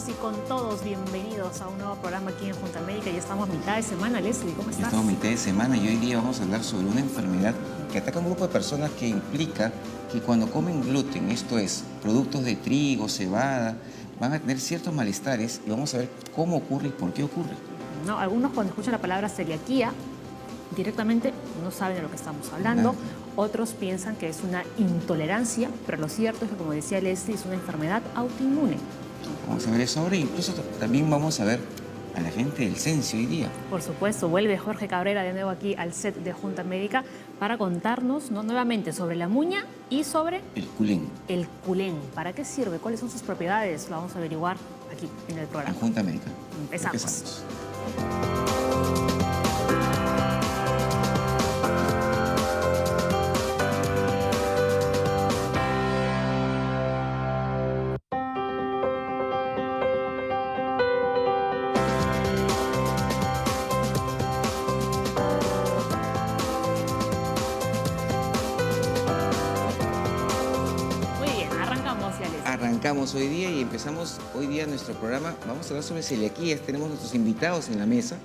todos y con todos, bienvenidos a un nuevo programa aquí en Junta Médica. Ya estamos mitad de semana. Leslie, ¿cómo estás? Estamos mitad de semana y hoy día vamos a hablar sobre una enfermedad que ataca a un grupo de personas que implica que cuando comen gluten, esto es, productos de trigo, cebada, van a tener ciertos malestares y vamos a ver cómo ocurre y por qué ocurre. No, algunos cuando escuchan la palabra celiaquía directamente no saben de lo que estamos hablando. Otros piensan que es una intolerancia, pero lo cierto es que, como decía Leslie, es una enfermedad autoinmune. Vamos a ver eso ahora, incluso también vamos a ver a la gente del CENSE hoy día. Por supuesto, vuelve Jorge Cabrera de nuevo aquí al set de Junta Médica para contarnos nuevamente sobre la muña y sobre el culén. El culén. ¿Para qué sirve? ¿Cuáles son sus propiedades? Lo vamos a averiguar aquí en el programa. En Junta Médica. Empezamos. Arrancamos hoy día y empezamos hoy día nuestro programa. Vamos a hablar sobre celiaquías. Tenemos nuestros invitados en la mesa.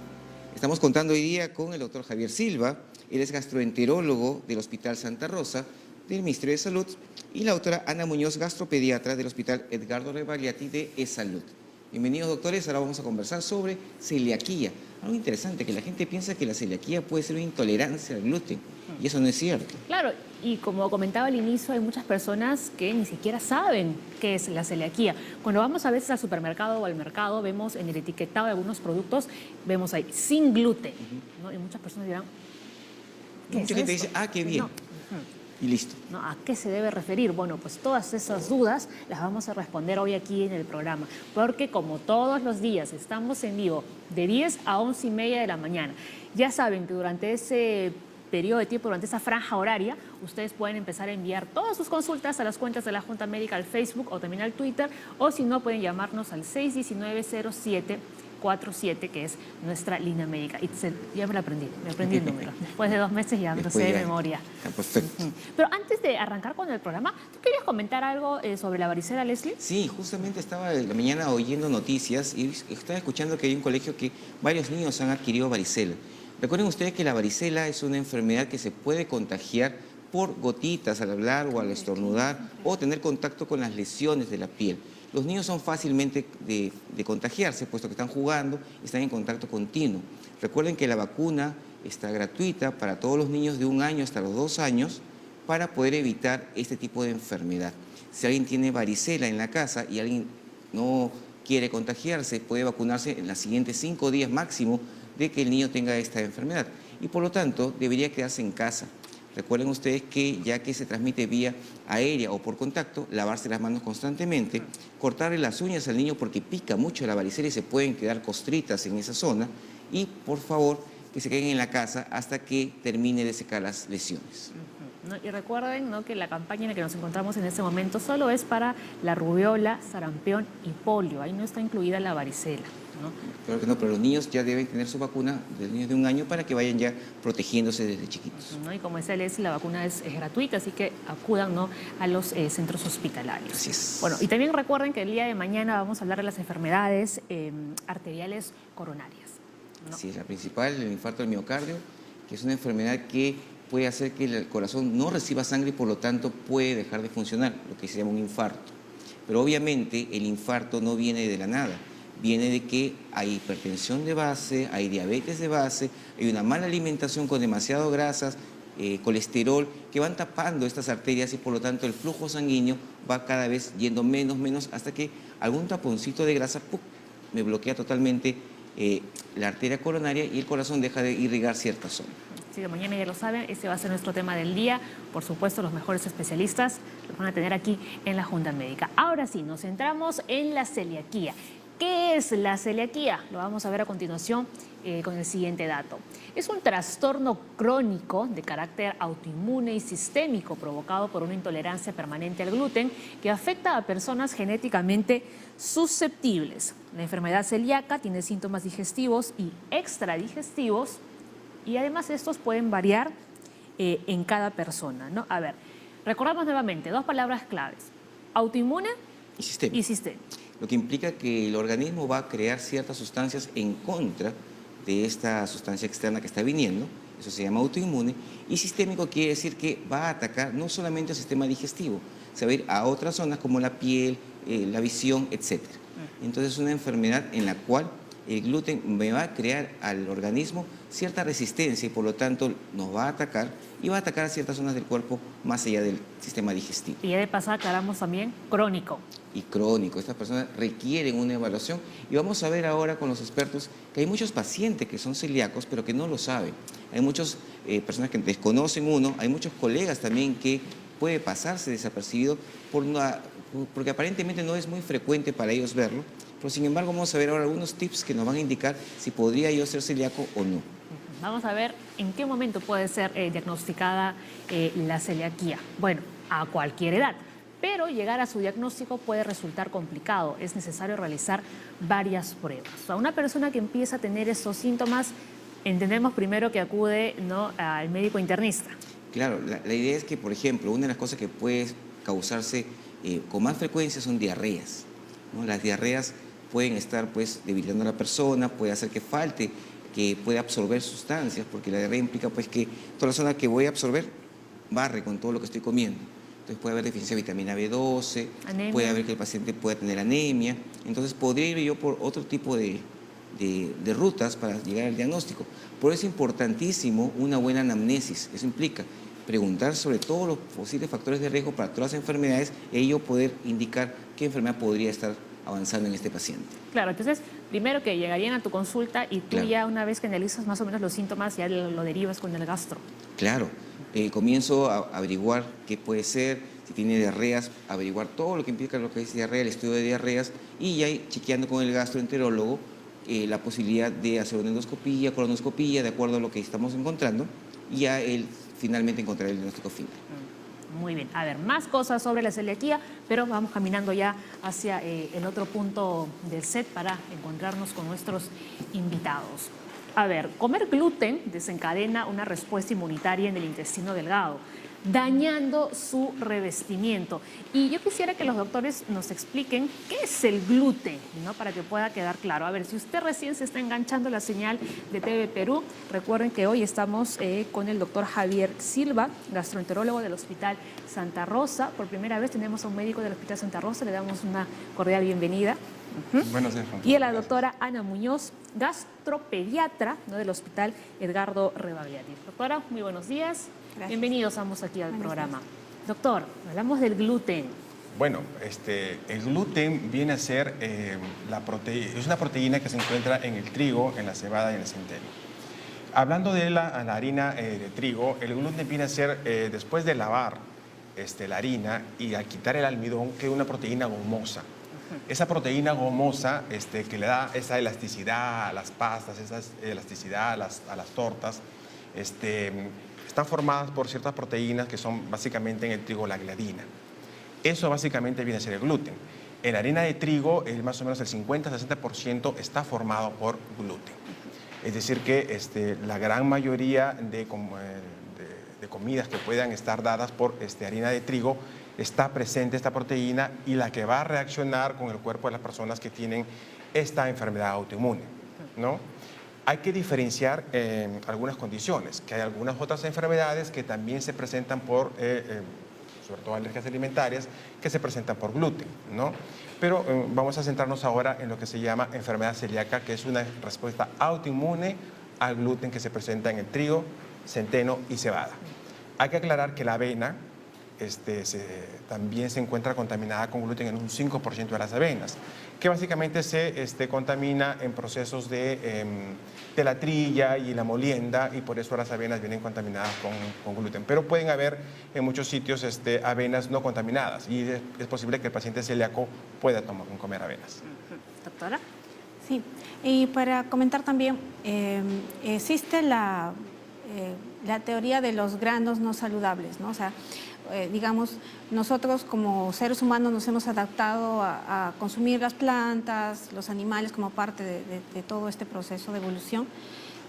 Estamos contando hoy día con el doctor Javier Silva. Él es gastroenterólogo del Hospital Santa Rosa, del Ministerio de Salud, y la doctora Ana Muñoz, gastropediatra del Hospital Edgardo Rebagliati de eSalud. Bienvenidos, doctores. Ahora vamos a conversar sobre celiaquía. Algo interesante, que la gente piensa que la celiaquía puede ser una intolerancia al gluten, y eso no es cierto. Claro, y como comentaba al inicio, hay muchas personas que ni siquiera saben qué es la celiaquía. Cuando vamos a veces al supermercado o al mercado, vemos en el etiquetado de algunos productos, vemos ahí, sin gluten, ¿no? Y muchas personas dirán, ¿qué Mucha es gente esto? dice, ah, qué bien. No. Y listo. ¿No? ¿A qué se debe referir? Bueno, pues todas esas dudas las vamos a responder hoy aquí en el programa, porque como todos los días estamos en vivo de 10 a 11:30 de la mañana. Ya saben que durante ese periodo de tiempo, durante esa franja horaria, ustedes pueden empezar a enviar todas sus consultas a las cuentas de la Junta Médica, al Facebook o también al Twitter, o si no, pueden llamarnos al 619-0747, que es nuestra línea médica. Y ya me aprendí el número. Después de 2 meses ya me lo sé de memoria. Perfecto. Pero antes de arrancar con el programa, ¿tú querías comentar algo sobre la varicela, Leslie? Sí, justamente estaba en la mañana oyendo noticias y estaba escuchando que hay un colegio que varios niños han adquirido varicela. Recuerden ustedes que la varicela es una enfermedad que se puede contagiar por gotitas al hablar o al estornudar o tener contacto con las lesiones de la piel. Los niños son fácilmente de contagiarse, puesto que están jugando y están en contacto continuo. Recuerden que la vacuna está gratuita para todos los niños de 1 año hasta los 2 años para poder evitar este tipo de enfermedad. Si alguien tiene varicela en la casa y alguien no quiere contagiarse, puede vacunarse en los siguientes 5 días máximo de que el niño tenga esta enfermedad y por lo tanto debería quedarse en casa. Recuerden ustedes que ya que se transmite vía aérea o por contacto, lavarse las manos constantemente, cortarle las uñas al niño porque pica mucho la varicela y se pueden quedar costritas en esa zona, y por favor que se queden en la casa hasta que termine de secar las lesiones. ¿No? Y recuerden, ¿no?, que la campaña en la que nos encontramos en este momento solo es para la rubiola, sarampión y polio. Ahí no está incluida la varicela, ¿no? Claro que no, pero los niños ya deben tener su vacuna de niños de 1 año para que vayan ya protegiéndose desde chiquitos. ¿No? Y como decía Leslie, la vacuna es gratuita, así que acudan, ¿no?, a los centros hospitalarios. Así es. Bueno, y también recuerden que el día de mañana vamos a hablar de las enfermedades arteriales coronarias, ¿no? Así es, la principal, el infarto del miocardio, que es una enfermedad que puede hacer que el corazón no reciba sangre y por lo tanto puede dejar de funcionar, lo que se llama un infarto. Pero obviamente el infarto no viene de la nada, viene de que hay hipertensión de base, hay diabetes de base, hay una mala alimentación con demasiadas grasas, colesterol, que van tapando estas arterias y por lo tanto el flujo sanguíneo va cada vez yendo menos, hasta que algún taponcito de grasa me bloquea totalmente la arteria coronaria y el corazón deja de irrigar cierta zona. Así que mañana ya lo saben, ese va a ser nuestro tema del día. Por supuesto, los mejores especialistas los van a tener aquí en la Junta Médica. Ahora sí, nos centramos en la celiaquía. ¿Qué es la celiaquía? Lo vamos a ver a continuación con el siguiente dato. Es un trastorno crónico de carácter autoinmune y sistémico provocado por una intolerancia permanente al gluten que afecta a personas genéticamente susceptibles. La enfermedad celíaca tiene síntomas digestivos y extradigestivos y además estos pueden variar en cada persona, ¿no? A ver, recordamos nuevamente 2 palabras claves: autoinmune Y sistémico. y sistémico. lo que implica que el organismo va a crear ciertas sustancias en contra de esta sustancia externa que está viniendo. Eso se llama autoinmune. Y sistémico quiere decir que va a atacar no solamente el sistema digestivo, se va a ir a otras zonas como la piel, la visión, etc. Entonces es una enfermedad en la cual el gluten me va a crear al organismo cierta resistencia y por lo tanto nos va a atacar y va a atacar a ciertas zonas del cuerpo más allá del sistema digestivo. Y ya de pasada aclaramos también crónico. Y crónico. Estas personas requieren una evaluación y vamos a ver ahora con los expertos que hay muchos pacientes que son celíacos pero que no lo saben. Hay muchas personas que desconocen uno, hay muchos colegas también que puede pasarse desapercibido porque aparentemente no es muy frecuente para ellos verlo, pero sin embargo vamos a ver ahora algunos tips que nos van a indicar si podría yo ser celíaco o no. Vamos a ver en qué momento puede ser diagnosticada la celiaquía. Bueno, a cualquier edad, pero llegar a su diagnóstico puede resultar complicado. Es necesario realizar varias pruebas. A una persona que empieza a tener estos síntomas, entendemos primero que acude, ¿no?, al médico internista. Claro, la idea es que, por ejemplo, una de las cosas que puede causarse con más frecuencia son diarreas, ¿no? Las diarreas pueden estar pues debilitando a la persona, puede hacer que falte, que pueda absorber sustancias, porque la diarrea implica pues que toda la zona que voy a absorber barre con todo lo que estoy comiendo. Entonces puede haber deficiencia de vitamina B12, anemia. Puede haber que el paciente pueda tener anemia, entonces podría ir yo por otro tipo de rutas para llegar al diagnóstico. Por eso es importantísimo una buena anamnesis. Eso implica preguntar sobre todos los posibles factores de riesgo para todas las enfermedades y ello poder indicar qué enfermedad podría estar avanzando en este paciente. Claro, entonces primero que llegarían a tu consulta y tú claro. Ya una vez que analizas más o menos los síntomas ya lo derivas con el gastro. Claro, comienzo a averiguar qué puede ser, si tiene diarreas, averiguar todo lo que implica lo que es diarrea, el estudio de diarreas y ya chequeando con el gastroenterólogo la posibilidad de hacer una endoscopía, colonoscopía, de acuerdo a lo que estamos encontrando, y ya él finalmente encontrará el diagnóstico final. Muy bien, a ver, más cosas sobre la celiaquía, pero vamos caminando ya hacia el otro punto del set para encontrarnos con nuestros invitados. A ver, comer gluten desencadena una respuesta inmunitaria en el intestino delgado, dañando su revestimiento. Y yo quisiera que los doctores nos expliquen qué es el gluten, ¿no?, para que pueda quedar claro. A ver, si usted recién se está enganchando la señal de TV Perú, recuerden que hoy estamos con el doctor Javier Silva, gastroenterólogo del Hospital Santa Rosa. Por primera vez tenemos a un médico del Hospital Santa Rosa, le damos una cordial bienvenida. Buenos días, y a la doctora Ana Muñoz, gastropediatra, ¿no?, del Hospital Edgardo Rebagliati. Doctora, muy buenos días. Gracias. Bienvenidos ambos aquí al programa. Doctor, hablamos del gluten. Bueno, el gluten viene a ser es una proteína que se encuentra en el trigo, en la cebada y en el centeno. Hablando de la harina de trigo, el gluten viene a ser, después de lavar la harina y al quitar el almidón, que es una proteína gomosa. Esa proteína gomosa que le da esa elasticidad a las pastas, esa elasticidad a las tortas, están formadas por ciertas proteínas que son básicamente en el trigo la gliadina. Eso básicamente viene a ser el gluten. En la harina de trigo, más o menos el 50-60% está formado por gluten. Es decir que la gran mayoría de comidas que puedan estar dadas por harina de trigo está presente esta proteína y la que va a reaccionar con el cuerpo de las personas que tienen esta enfermedad autoinmune, ¿no? Hay que diferenciar algunas condiciones, que hay algunas otras enfermedades que también se presentan por, sobre todo alergias alimentarias, que se presentan por gluten, ¿no? Pero vamos a centrarnos ahora en lo que se llama enfermedad celíaca, que es una respuesta autoinmune al gluten que se presenta en el trigo, centeno y cebada. Hay que aclarar que la avena también se encuentra contaminada con gluten en un 5% de las avenas, que básicamente se contamina en procesos de la trilla y la molienda, y por eso las avenas vienen contaminadas con gluten. Pero pueden haber en muchos sitios avenas no contaminadas y es posible que el paciente celíaco pueda comer avenas. Doctora. Sí, y para comentar también, existe la teoría de los granos no saludables, ¿no? O sea, digamos, nosotros como seres humanos nos hemos adaptado a consumir las plantas, los animales como parte de todo este proceso de evolución,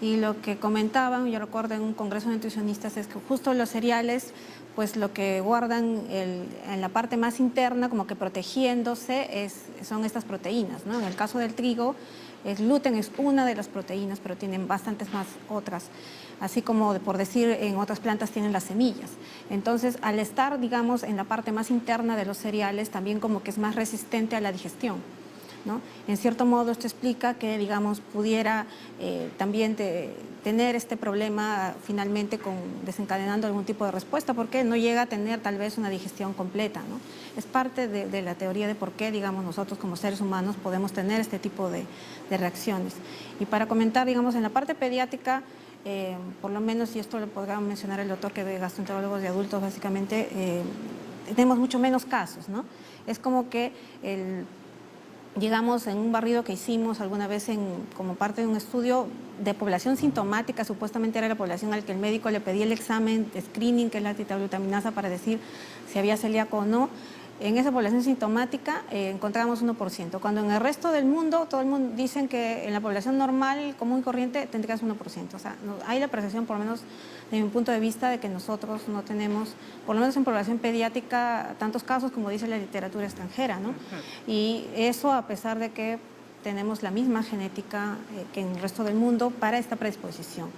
Y lo que comentaban, yo recuerdo en un congreso de nutricionistas, es que justo los cereales, pues lo que guardan en la parte más interna, como que protegiéndose, son estas proteínas, ¿no? En el caso del trigo, el gluten es una de las proteínas, pero tienen bastantes más otras. Así como, por decir, en otras plantas tienen las semillas. Entonces, al estar, digamos, en la parte más interna de los cereales, también como que es más resistente a la digestión, ¿no? En cierto modo, esto explica que, digamos, pudiera también tener este problema finalmente desencadenando algún tipo de respuesta, porque no llega a tener tal vez una digestión completa, ¿no? Es parte de la teoría de por qué, digamos, nosotros como seres humanos podemos tener este tipo de reacciones. Y para comentar, digamos, en la parte pediátrica, por lo menos, y esto lo podrá mencionar el doctor, que ve gastroenterólogos de adultos, básicamente, tenemos mucho menos casos, ¿no? Es como que llegamos en un barrido que hicimos alguna vez como parte de un estudio de población sintomática, supuestamente era la población al que el médico le pedía el examen de screening, que es la titaglutaminasa, para decir si había celíaco o no. En esa población sintomática encontramos 1%, cuando en el resto del mundo, todo el mundo dicen que en la población normal, común y corriente, tendrías 1%. O sea, hay la percepción, por lo menos de mi punto de vista, de que nosotros no tenemos, por lo menos en población pediátrica, tantos casos como dice la literatura extranjera, ¿no? Y eso a pesar de que tenemos la misma genética que en el resto del mundo para esta predisposición.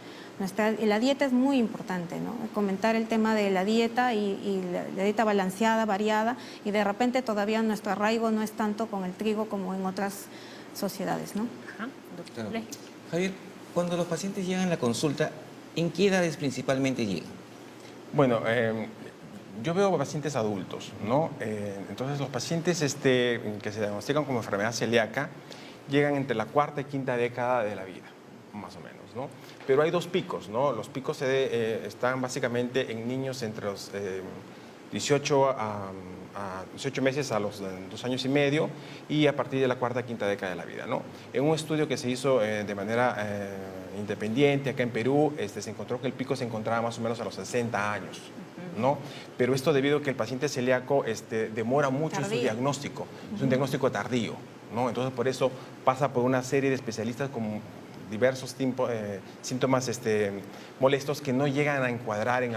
La dieta es muy importante, ¿no? Comentar el tema de la dieta y la dieta balanceada, variada, y de repente todavía nuestro arraigo no es tanto con el trigo como en otras sociedades, ¿no? Ajá, doctor. Claro. Javier, cuando los pacientes llegan a la consulta, ¿en qué edades principalmente llegan? Bueno, yo veo pacientes adultos, ¿no? Entonces los pacientes que se diagnostican como enfermedad celíaca llegan entre la cuarta y quinta década de la vida, más o menos, ¿no? Pero hay dos picos, ¿no? Los picos están básicamente en niños entre los 18 meses a los 2 años y medio y a partir de la cuarta, quinta década de la vida, ¿no? En un estudio que se hizo de manera independiente acá en Perú, se encontró que el pico se encontraba más o menos a los 60 años, ¿no? Pero esto debido a que el paciente celíaco demora mucho en su diagnóstico, es un diagnóstico tardío, ¿no? Entonces por eso pasa por una serie de especialistas con diversos síntomas molestos que no llegan a encuadrar en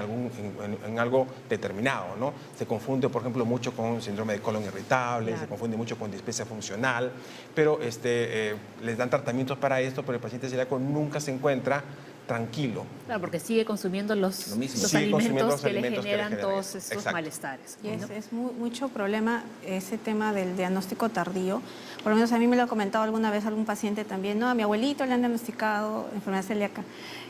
algo determinado, ¿no? Se confunde, por ejemplo, mucho con síndrome de colon irritable, se confunde mucho con dispepsia funcional, pero les dan tratamientos para esto, pero el paciente celíaco nunca se encuentra tranquilo. Claro, porque sigue consumiendo los alimentos que le generan todos estos malestares. Y es mucho problema ese tema del diagnóstico tardío. Por lo menos a mí me lo ha comentado alguna vez algún paciente también, no, a mi abuelito le han diagnosticado enfermedad celíaca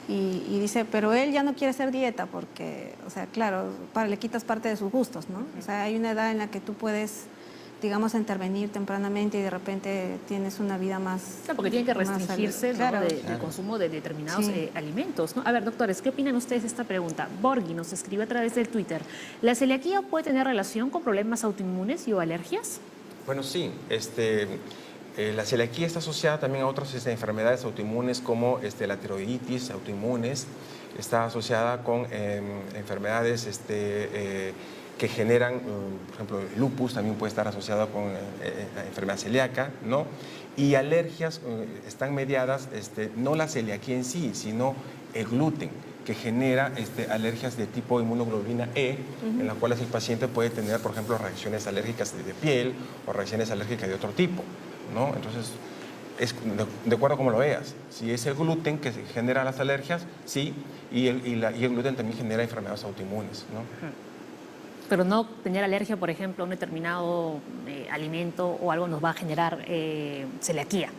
y dice, pero él ya no quiere hacer dieta porque, o sea, claro, le quitas parte de sus gustos, ¿no? O sea, hay una edad en la que tú puedes, digamos, intervenir tempranamente y de repente tienes una vida más... Claro, porque tiene que restringirse, ¿no? Claro. del consumo de determinados alimentos, ¿no? A ver, doctores, ¿qué opinan ustedes de esta pregunta? Borghi nos escribe a través del Twitter. ¿La celiaquía puede tener relación con problemas autoinmunes y o alergias? Bueno, sí. La celiaquía está asociada también a otras enfermedades autoinmunes como la tiroiditis autoinmunes. Está asociada con enfermedades que generan, por ejemplo, el lupus también puede estar asociado con enfermedad celíaca, ¿no? Y alergias están mediadas, no la celiaquía en sí, sino el gluten, que genera alergias de tipo inmunoglobulina E, en las cuales el paciente puede tener, por ejemplo, reacciones alérgicas de piel o reacciones alérgicas de otro tipo, ¿no? Entonces, es de acuerdo a cómo lo veas. Si es el gluten que genera las alergias, sí, y el gluten también genera enfermedades autoinmunes, ¿no? Pero no tener alergia, por ejemplo, a un determinado alimento o algo nos va a generar celiaquía.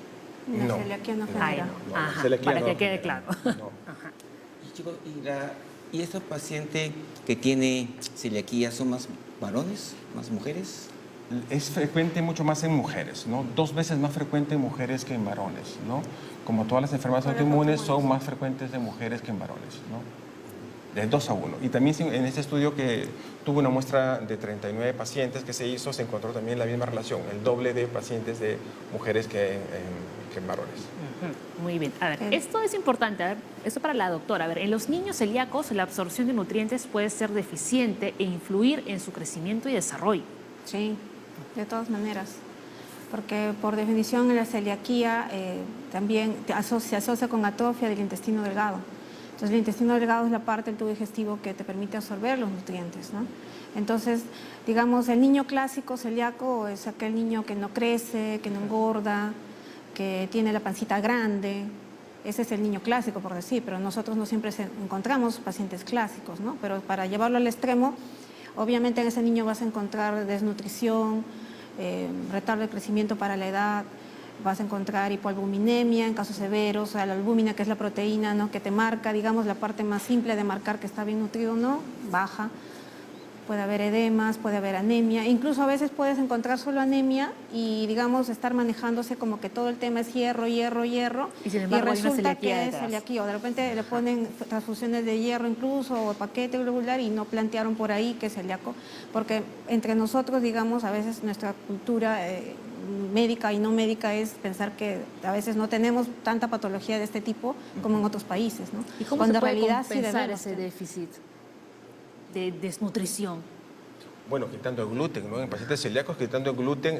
La celiaquía no genera. Ay, no. Ajá, celiaquía para no que quede genera, claro. no. Ajá. Y, chicos, ¿y estos pacientes que tienen celiaquía son más varones, más mujeres? Es frecuente mucho más en mujeres, ¿no? 2 veces más frecuente en mujeres que en varones, ¿no? Como todas las enfermedades autoinmunes son más frecuentes en mujeres que en varones, ¿no? De 2 a 1. Y también en este estudio que tuvo una muestra de 39 pacientes que se hizo, se encontró también la misma relación, el doble de pacientes de mujeres que en varones. Muy bien. A ver, esto es importante. A ver, esto para la doctora. A ver, en los niños celíacos la absorción de nutrientes puede ser deficiente e influir en su crecimiento y desarrollo. Sí, de todas maneras. porque por definición la celiaquía también se asocia con atrofia del intestino delgado. Entonces el intestino delgado es la parte del tubo digestivo que te permite absorber los nutrientes, ¿no? Entonces, digamos, el niño clásico celíaco es aquel niño que no crece, que no engorda, que tiene la pancita grande. Ese es el niño clásico, por decir, pero nosotros no siempre encontramos pacientes clásicos, ¿no? Pero para llevarlo al extremo, obviamente en ese niño vas a encontrar desnutrición, retardo de crecimiento para la edad, vas a encontrar hipoalbuminemia en casos severos, o sea, la albúmina, que es la proteína, ¿no?, que te marca, digamos, la parte más simple de marcar que está bien nutrido o no, baja. Puede haber edemas, puede haber anemia, incluso a veces puedes encontrar solo anemia y, digamos, estar manejándose como que todo el tema es hierro, hierro, hierro, Y sin embargo, hay una resulta celiaquía que es detrás. celiaquía, o de repente le ponen transfusiones de hierro incluso, o paquete globular, y no plantearon por ahí que es celíaco, porque entre nosotros, digamos, a veces nuestra cultura médica y no médica es pensar que a veces no tenemos tanta patología de este tipo como en otros países, ¿no? ¿Y cómo Cuando se en puede realidad sí compensar debemos ese tener. déficit de desnutrición? Bueno, quitando el gluten, ¿no? En pacientes celíacos, quitando el gluten,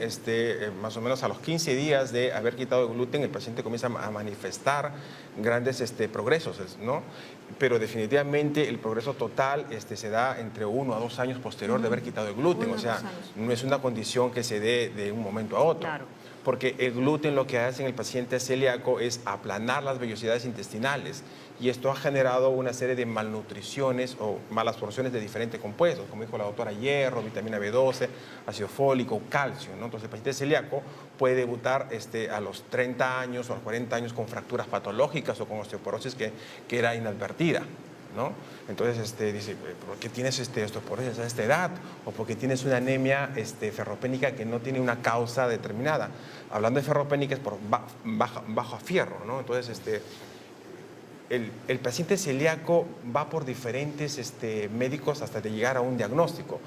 más o menos a los 15 días de haber quitado el gluten, el paciente comienza a manifestar grandes progresos, ¿no? Pero definitivamente el progreso total se da entre 1 a 2 años posterior de haber quitado el gluten. 1 a O sea, 2 años. no es una condición que se dé de un momento a otro. Claro. Porque el gluten lo que hace en el paciente celíaco es aplanar las vellosidades intestinales, y esto ha generado una serie de malnutriciones o malas porciones de diferentes compuestos, como dijo la doctora: hierro, vitamina B12, ácido fólico, calcio, ¿no? Entonces el paciente celíaco puede debutar a los 30 años o a los 40 años con fracturas patológicas o con osteoporosis que era inadvertida, ¿no? Entonces dice: ¿por qué tienes osteoporosis a esta edad? O porque tienes una anemia ferropénica que no tiene una causa determinada. Hablando de ferropénica es por bajo a fierro, ¿no? Entonces el paciente celíaco va por diferentes médicos hasta de llegar a un diagnóstico.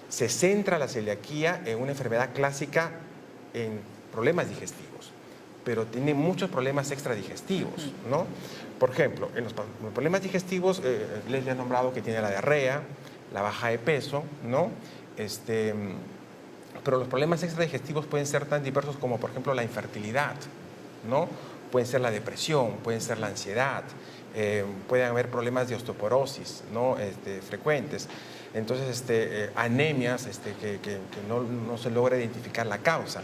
Se centra la celiaquía en una enfermedad clásica en problemas digestivos, pero tiene muchos problemas extradigestivos, ¿no? Por ejemplo, en los problemas digestivos, les he nombrado que tiene la diarrea, la baja de peso, ¿no? Pero los problemas extradigestivos pueden ser tan diversos como, por ejemplo, la infertilidad, ¿no? Pueden ser la depresión, pueden ser la ansiedad, pueden haber problemas de osteoporosis, ¿no? Frecuentes. Entonces, anemias que no se logra identificar la causa.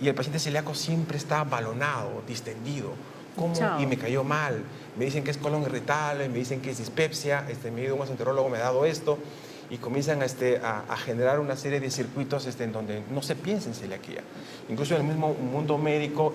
Y el paciente celíaco siempre está balonado, distendido. ¿Cómo? Chao. Y me cayó mal. Me dicen que es colon irritable, me dicen que es dispepsia, me ha ido un gastroenterólogo, me ha dado esto. Y comienzan a generar una serie de circuitos en donde no se piensa en celiaquía. Incluso en el mismo mundo médico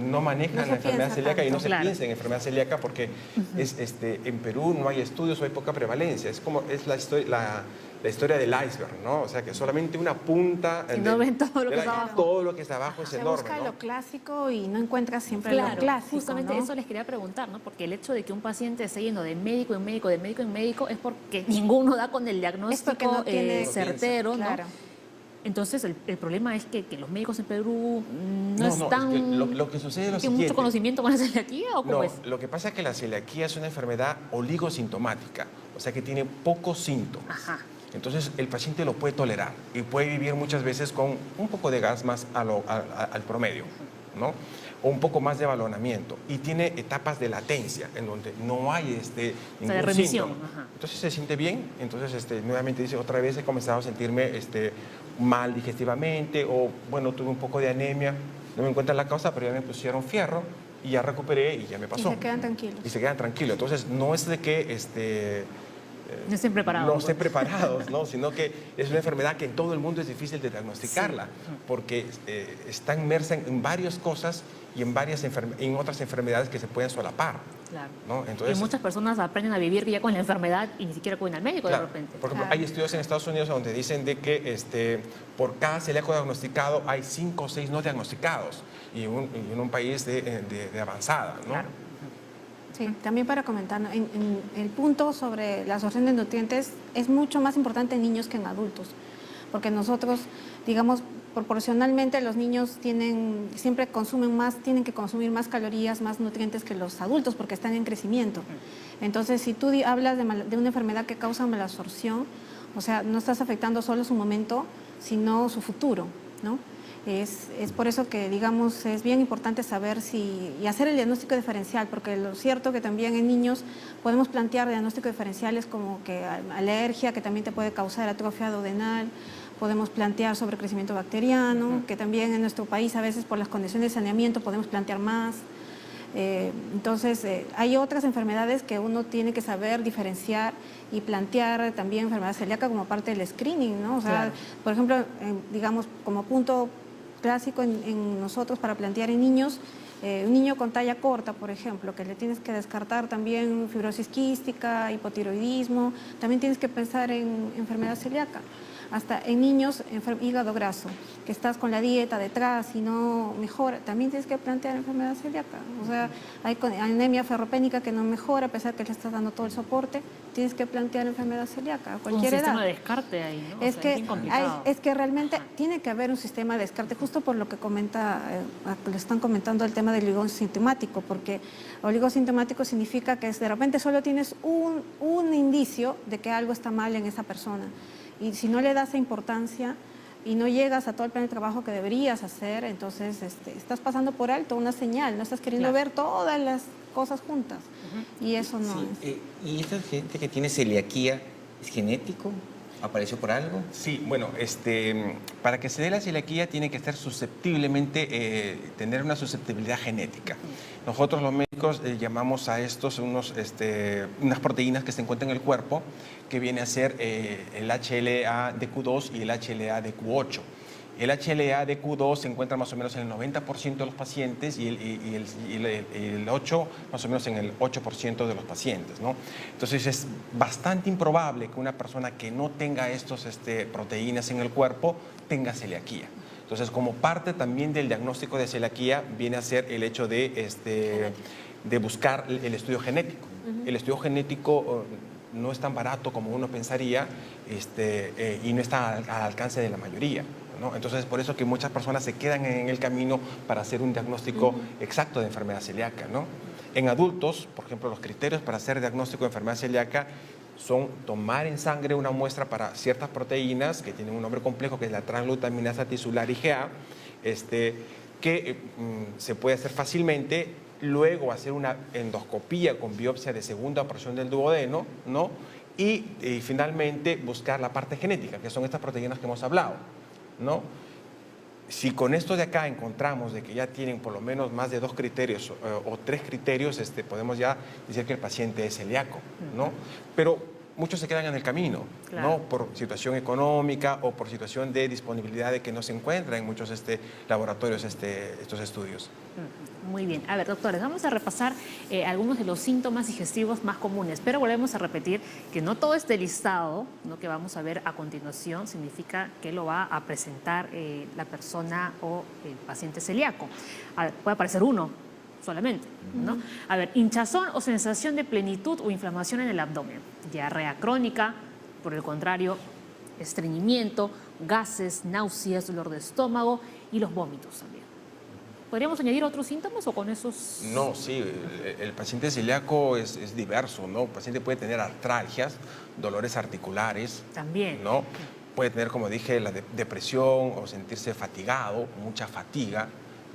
no manejan la enfermedad celíaca y no se piensa en enfermedad celíaca porque en Perú no hay estudios o hay poca prevalencia. Es la historia del iceberg, ¿no? O sea, que solamente una punta... Si no ven todo lo que está abajo. Todo lo que está abajo es Se enorme, busca ¿no? lo clásico y no encuentras siempre Claro, lo clásico, justamente ¿no? eso les quería preguntar, ¿no? Porque el hecho de que un paciente esté yendo de médico en médico, de médico en médico, es porque ninguno da con el diagnóstico porque no tiene- certero, ¿no? Claro. Entonces, el problema es que los médicos en Perú no No, es están... que lo que sucede es lo ¿Tienen siguiente. mucho conocimiento con la celiaquía o cómo No, es? lo que pasa es que la celiaquía es una enfermedad oligosintomática, o sea que tiene pocos síntomas. Ajá. Entonces el paciente lo puede tolerar y puede vivir muchas veces con un poco de gas más al promedio, ¿no? O un poco más de balonamiento. Y tiene etapas de latencia en donde no hay ningún de remisión. síntoma. Ajá. Entonces se siente bien, entonces nuevamente dice: otra vez he comenzado a sentirme mal digestivamente, o bueno, tuve un poco de anemia, no me encuentran la causa, pero ya me pusieron fierro y ya recuperé y ya me pasó. Y se quedan tranquilos. Y se quedan tranquilos. Entonces no es de que No estén preparados. no estén preparados, ¿no? Sino que es una enfermedad que en todo el mundo es difícil de diagnosticarla, porque está inmersa en varias cosas y en otras enfermedades que se pueden solapar, Claro. ¿no? Entonces, y muchas personas aprenden a vivir ya con la enfermedad y ni siquiera acuden al médico claro, de repente. por ejemplo, Claro. hay estudios en Estados Unidos donde dicen de que por cada celíaco diagnosticado hay 5 o 6 no diagnosticados, y en un país de avanzada, ¿no? Claro. Sí, también para comentar, ¿no? en el punto sobre la absorción de nutrientes es mucho más importante en niños que en adultos, porque nosotros, digamos, proporcionalmente los niños tienen que consumir más calorías, más nutrientes que los adultos porque están en crecimiento. Entonces, si tú hablas de una enfermedad que causa malabsorción, o sea, no estás afectando solo su momento, sino su futuro, ¿no? Es por eso que, digamos, es bien importante saber y hacer el diagnóstico diferencial, porque lo cierto que también en niños podemos plantear diagnósticos diferenciales como que alergia, que también te puede causar atrofia duodenal, podemos plantear sobrecrecimiento bacteriano, que también en nuestro país a veces por las condiciones de saneamiento podemos plantear más. Entonces, hay otras enfermedades que uno tiene que saber diferenciar y plantear también enfermedad celíaca como parte del screening, ¿no? O sea, Claro. por ejemplo, digamos, como punto clásico en nosotros para plantear en niños, un niño con talla corta, por ejemplo, que le tienes que descartar también fibrosis quística, hipotiroidismo, también tienes que pensar en enfermedad celíaca. Hasta en niños, hígado graso, que estás con la dieta detrás y no mejora, también tienes que plantear enfermedad celíaca. O sea, hay anemia ferropénica que no mejora a pesar que le estás dando todo el soporte, tienes que plantear enfermedad celíaca a cualquier edad. Un sistema de descarte ahí, ¿no? Es, O sea, que, bien complicado. es que realmente tiene que haber un sistema de descarte, justo por lo que comenta, le están comentando el tema del oligosintomático, porque oligosintomático significa que de repente solo tienes un indicio de que algo está mal en esa persona. Y si no le das esa importancia y no llegas a todo el plan de trabajo que deberías hacer, entonces estás pasando por alto una señal, no estás queriendo Claro. ver todas las cosas juntas. Y eso no Sí, es. ¿y esta gente que tiene celiaquía es genético? ¿Apareció por algo? Sí, bueno, para que se dé la celiaquía tiene que estar tener una susceptibilidad genética. Nosotros los médicos llamamos a estos unas proteínas que se encuentran en el cuerpo, que viene a ser el HLA-DQ2 y el HLA-DQ8. El HLA-DQ2 se encuentra más o menos en el 90% de los pacientes y el 8 más o menos en el 8% de los pacientes, ¿no? Entonces es bastante improbable que una persona que no tenga estas proteínas en el cuerpo tenga celiaquía. Entonces, como parte también del diagnóstico de celiaquía viene a ser el hecho de buscar el estudio genético. El estudio genético no es tan barato como uno pensaría y no está al alcance de la mayoría, ¿no? Entonces, por eso que muchas personas se quedan en el camino para hacer un diagnóstico exacto de enfermedad celíaca, ¿no? En adultos, por ejemplo, los criterios para hacer diagnóstico de enfermedad celíaca son tomar en sangre una muestra para ciertas proteínas que tienen un nombre complejo, que es la transglutaminasa tisular IgA, que se puede hacer fácilmente, luego hacer una endoscopía con biopsia de segunda porción del duodeno, ¿no? Y finalmente buscar la parte genética, que son estas proteínas que hemos hablado, ¿no? Si con esto de acá encontramos de que ya tienen por lo menos más de 2 criterios o 3 criterios, podemos ya decir que el paciente es celíaco, ¿no? Pero muchos se quedan en el camino, Claro. ¿no? Por situación económica o por situación de disponibilidad de que no se encuentra en muchos laboratorios estos estudios. Muy bien. A ver, doctores, vamos a repasar algunos de los síntomas digestivos más comunes, pero volvemos a repetir que no todo este listado, ¿no?, que vamos a ver a continuación significa que lo va a presentar la persona o el paciente celíaco. Puede aparecer uno solamente, ¿no? A ver, hinchazón o sensación de plenitud o inflamación en el abdomen, diarrea crónica, por el contrario, estreñimiento, gases, náuseas, dolor de estómago y los vómitos también. ¿Podríamos añadir otros síntomas o con esos? No, sí, el paciente celíaco es diverso, ¿no? El paciente puede tener artralgias, dolores articulares. También. ¿No? Puede tener, como dije, la depresión o sentirse fatigado, mucha fatiga,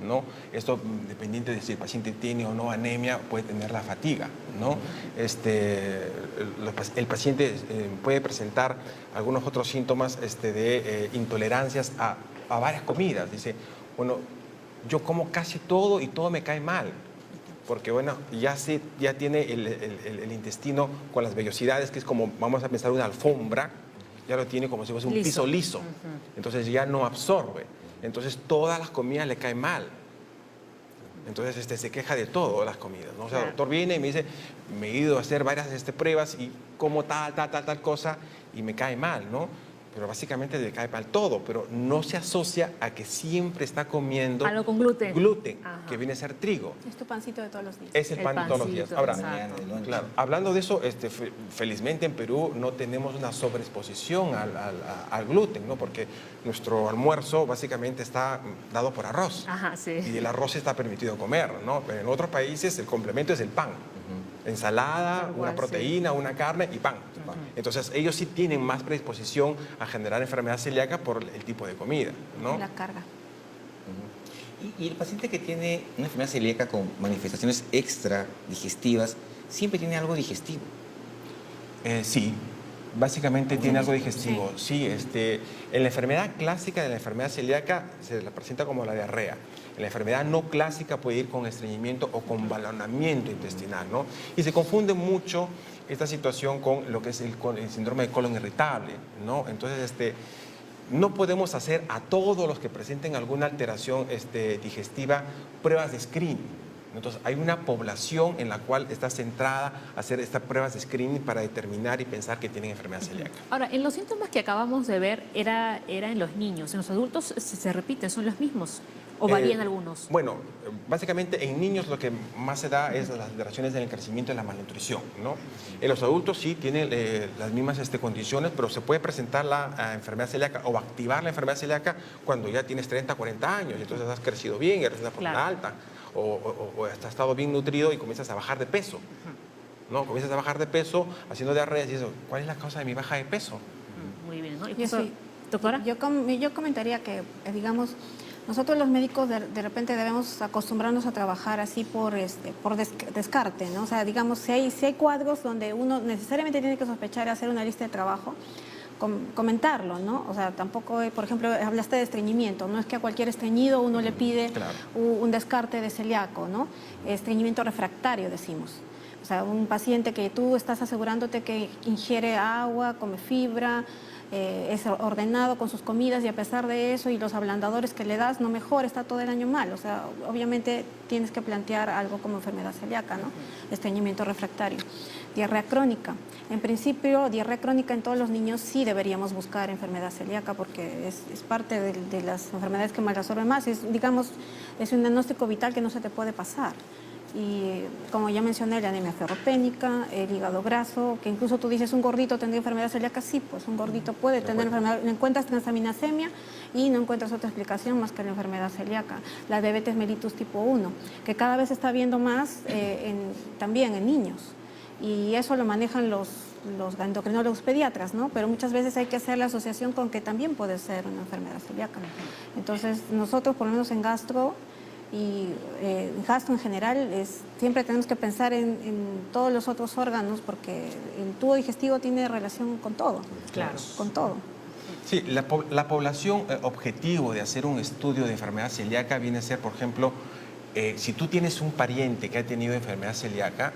¿no? Esto, dependiente de si el paciente tiene o no anemia, puede tener la fatiga, ¿no? El paciente puede presentar algunos otros síntomas de intolerancias a varias comidas. Dice, bueno, yo como casi todo y todo me cae mal, porque bueno, ya tiene el intestino con las vellosidades, que es como, vamos a pensar, una alfombra, ya lo tiene como si fuese un piso liso, entonces ya no absorbe, entonces todas las comidas le caen mal. Entonces se queja de todo las comidas, ¿no? O sea, el doctor viene y me dice, me he ido a hacer varias pruebas y como tal cosa y me cae mal, ¿no? Pero básicamente le cae mal todo, pero no se asocia a que siempre está comiendo algo con gluten. Ajá. Que viene a ser trigo. Es tu pancito de todos los días. Es el pan de todos los días. pancito, Ahora, exacto. claro, hablando de eso, felizmente en Perú no tenemos una sobreexposición al gluten, ¿no? Porque nuestro almuerzo básicamente está dado por arroz. Ajá, sí. Y el arroz está permitido comer, ¿no? Pero en otros países el complemento es el pan. Ensalada, Tal cual, una proteína, una carne y pan. Entonces ellos sí tienen más predisposición a generar enfermedad celíaca por el tipo de comida, ¿no? La carga. Y el paciente que tiene una enfermedad celíaca con manifestaciones extra digestivas, siempre tiene algo digestivo. Sí, básicamente tiene algo digestivo. Sí, en la enfermedad clásica de la enfermedad celíaca se la presenta como la diarrea. En la enfermedad no clásica puede ir con estreñimiento o con balonamiento intestinal, ¿no? Y se confunde mucho esta situación con lo que es con el síndrome de colon irritable, ¿no? Entonces, no podemos hacer a todos los que presenten alguna alteración digestiva pruebas de screening. Entonces, hay una población en la cual está centrada a hacer estas pruebas de screening para determinar y pensar que tienen enfermedad celíaca. Ahora, en los síntomas que acabamos de ver era en los niños. ¿En los adultos se repiten? ¿Son los mismos? ¿O varían algunos? Bueno, básicamente en niños lo que más se da es las alteraciones en el crecimiento y la malnutrición, ¿no? En los adultos sí tienen las mismas condiciones, pero se puede presentar la enfermedad celíaca o activar la enfermedad celíaca cuando ya tienes 30, 40 años, y entonces has crecido bien, eres una persona alta, o has estado bien nutrido y comienzas a bajar de peso, ¿no? Comienzas a bajar de peso haciendo diarrea y dices, ¿cuál es la causa de mi baja de peso? Muy bien, ¿no? Doctora, yo comentaría que, digamos, nosotros los médicos de repente debemos acostumbrarnos a trabajar así por descarte, ¿no? O sea, digamos, si hay cuadros donde uno necesariamente tiene que sospechar y hacer una lista de trabajo, comentarlo, ¿no? O sea, tampoco, por ejemplo, hablaste de estreñimiento, no es que a cualquier estreñido uno le pide un descarte de celíaco, ¿no? Estreñimiento refractario, decimos. O sea, un paciente que tú estás asegurándote que ingiere agua, come fibra, es ordenado con sus comidas y a pesar de eso y los ablandadores que le das no mejora, está todo el año mal. O sea, obviamente tienes que plantear algo como enfermedad celíaca, ¿no? Estreñimiento refractario. Diarrea crónica. En principio, diarrea crónica en todos los niños sí deberíamos buscar enfermedad celíaca porque es parte de las enfermedades que malabsorben más. Digamos, es un diagnóstico vital que no se te puede pasar. Y como ya mencioné, la anemia ferropénica, el hígado graso, que incluso tú dices un gordito tendría enfermedad celíaca, sí, pues un gordito puede tener enfermedad, encuentras transaminasemia y no encuentras otra explicación más que la enfermedad celíaca. La diabetes mellitus tipo 1, que cada vez se está viendo más también en niños, y eso lo manejan los endocrinólogos pediatras, ¿no? Pero muchas veces hay que hacer la asociación con que también puede ser una enfermedad celíaca. Entonces, nosotros, por lo menos en gastro, y gastro en general, siempre tenemos que pensar en todos los otros órganos porque el tubo digestivo tiene relación con todo. Claro. Con todo. Sí, la población objetivo de hacer un estudio de enfermedad celíaca viene a ser, por ejemplo, si tú tienes un pariente que ha tenido enfermedad celíaca,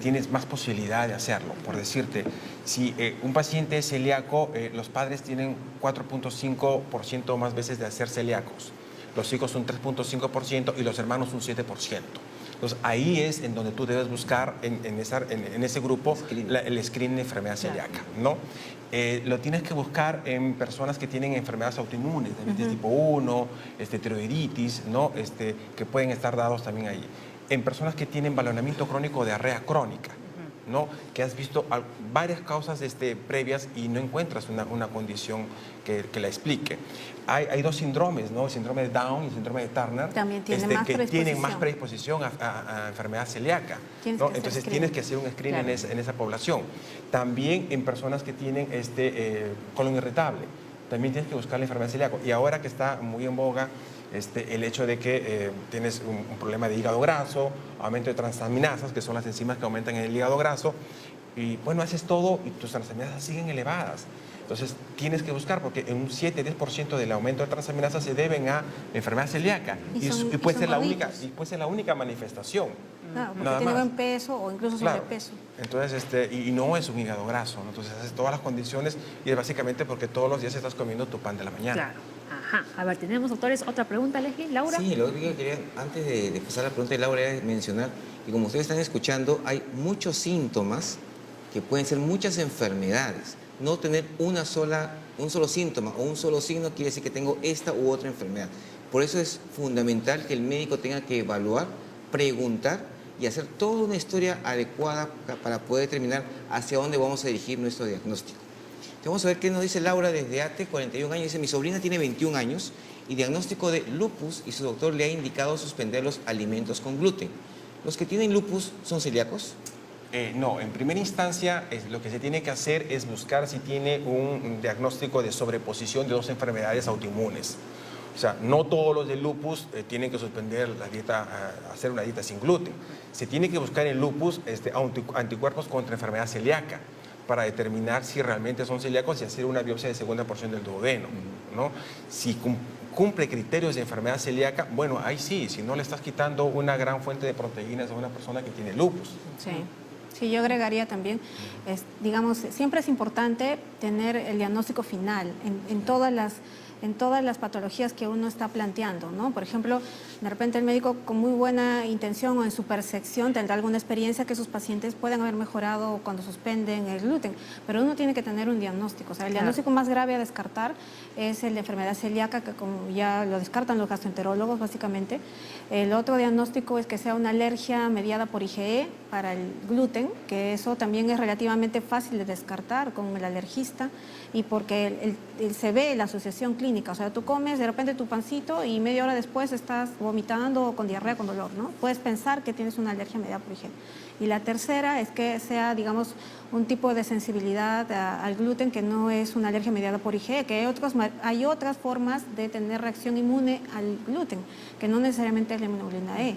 tienes más posibilidad de hacerlo. Por decirte, si un paciente es celíaco, los padres tienen 4.5% más veces de ser celíacos. Los hijos un 3.5% y los hermanos un 7%. Entonces, ahí es en donde tú debes buscar en ese grupo el screening de enfermedad celíaca, ¿no? Lo tienes que buscar en personas que tienen enfermedades autoinmunes, diabetes tipo 1, tiroiditis, ¿no? Que pueden estar dados también ahí. En personas que tienen balonamiento crónico o diarrea crónica, ¿no? Que has visto varias causas previas y no encuentras una condición que la explique. Hay dos síndromes, ¿no? El síndrome de Down y el síndrome de Turner, también que tienen más predisposición a enfermedad celíaca, ¿no? Entonces tienes que hacer un screening en esa población. También en personas que tienen colon irritable, también tienes que buscar la enfermedad celíaca. Y ahora que está muy en boga el hecho de que tienes un problema de hígado graso, aumento de transaminasas, que son las enzimas que aumentan en el hígado graso, y bueno, haces todo y tus transaminasas siguen elevadas. Entonces, tienes que buscar, porque en un 7-10% del aumento de transaminasas se deben a enfermedad celíaca. Y puede ser la única manifestación. Claro, porque tiene buen peso o incluso sobrepeso. Entonces, y no es un hígado graso, ¿no? Entonces, haces todas las condiciones y es básicamente porque todos los días estás comiendo tu pan de la mañana. Claro. Ajá. A ver, tenemos, doctores, otra pregunta, Leslie. ¿Laura? Sí, lo que quería, antes de pasar a la pregunta de Laura, era mencionar que como ustedes están escuchando, hay muchos síntomas que pueden ser muchas enfermedades. No tener un solo síntoma o un solo signo quiere decir que tengo esta u otra enfermedad. Por eso es fundamental que el médico tenga que evaluar, preguntar y hacer toda una historia adecuada para poder determinar hacia dónde vamos a dirigir nuestro diagnóstico. Vamos a ver qué nos dice Laura desde ATE, 41 años. Dice, mi sobrina tiene 21 años y diagnóstico de lupus y su doctor le ha indicado suspender los alimentos con gluten. ¿Los que tienen lupus son celíacos? No, en primera instancia lo que se tiene que hacer es buscar si tiene un diagnóstico de sobreposición de dos enfermedades autoinmunes. O sea, no todos los de lupus tienen que suspender la dieta, hacer una dieta sin gluten. Se tiene que buscar en lupus anticuerpos contra enfermedad celíaca para determinar si realmente son celíacos y hacer una biopsia de segunda porción del duodeno, ¿no? Si cumple criterios de enfermedad celíaca, bueno, ahí sí, si no le estás quitando una gran fuente de proteínas a una persona que tiene lupus. Sí. Sí, yo agregaría también, digamos, siempre es importante tener el diagnóstico final en todas las patologías que uno está planteando, ¿no? Por ejemplo, de repente el médico con muy buena intención o en su percepción tendrá alguna experiencia que sus pacientes pueden haber mejorado cuando suspenden el gluten, pero uno tiene que tener un diagnóstico. O sea, el diagnóstico más grave a descartar es el de enfermedad celíaca, que como ya lo descartan los gastroenterólogos básicamente. El otro diagnóstico es que sea una alergia mediada por IgE para el gluten, que eso también es relativamente fácil de descartar con el alergista y porque se ve la asociación clínica. O sea, tú comes de repente tu pancito y media hora después estás vomitando o con diarrea, con dolor, ¿no? Puedes pensar que tienes una alergia mediada por IgE. Y la tercera es que sea, digamos, un tipo de sensibilidad al gluten que no es una alergia mediada por IgE, que hay otras formas de tener reacción inmune al gluten, que no necesariamente es la inmunoglobulina E,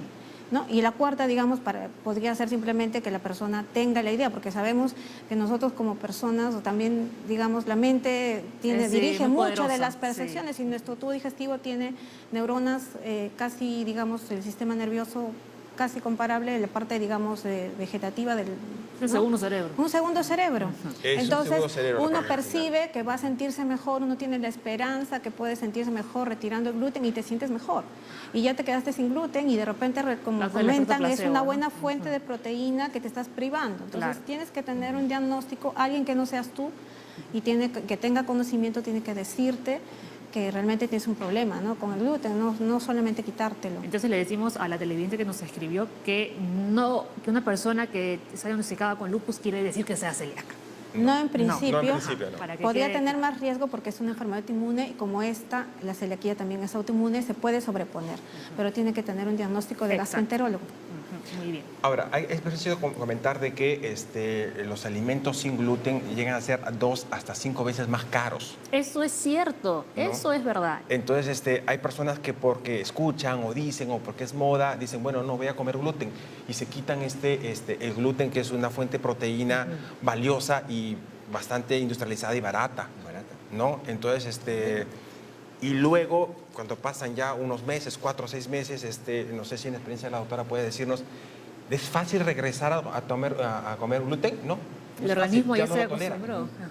¿no? Y la cuarta, digamos, podría ser simplemente que la persona tenga la idea, porque sabemos que nosotros como personas, o también, digamos, la mente dirige mucho poderosa, de las percepciones y nuestro tubo digestivo tiene neuronas casi, digamos, el sistema nervioso casi comparable a la parte, digamos, vegetativa del... Un segundo cerebro. Un segundo cerebro. Es un Entonces, segundo cerebro uno también, percibe que va a sentirse mejor, uno tiene la esperanza que puede sentirse mejor retirando el gluten y te sientes mejor. Y ya te quedaste sin gluten y de repente, como La comentan, placebo, es una ¿no? buena fuente de proteína que te estás privando. Entonces, Claro. tienes que tener un diagnóstico, alguien que no seas tú y que tenga conocimiento, tiene que decirte que realmente tienes un problema, ¿no? Con el gluten, no solamente quitártelo. Entonces le decimos a la televidente que nos escribió que una persona que está diagnosticada con lupus quiere decir que sea celíaca. No en principio, No en principio, no. Para que podría quede- tener más riesgo porque es una enfermedad autoinmune y como esta, la celiaquía también es autoinmune, se puede sobreponer, pero tiene que tener un diagnóstico de Exacto. gastroenterólogo. Ujú, muy bien. Ahora, es preciso comentar de que los alimentos sin gluten llegan a ser 2 hasta 5 veces más caros. Eso es cierto, ¿No? eso es verdad. Entonces, hay personas que porque escuchan o dicen o porque es moda, dicen, bueno, no voy a comer gluten y se quitan el gluten, que es una fuente de proteína valiosa y bastante industrializada y barata, ¿no? Entonces, y luego, cuando pasan ya unos meses, 4 o 6 meses, no sé si en experiencia la doctora puede decirnos, ¿es fácil regresar a comer gluten? No. El es organismo fácil, ya no se lo tolera. acostumbró. Ajá.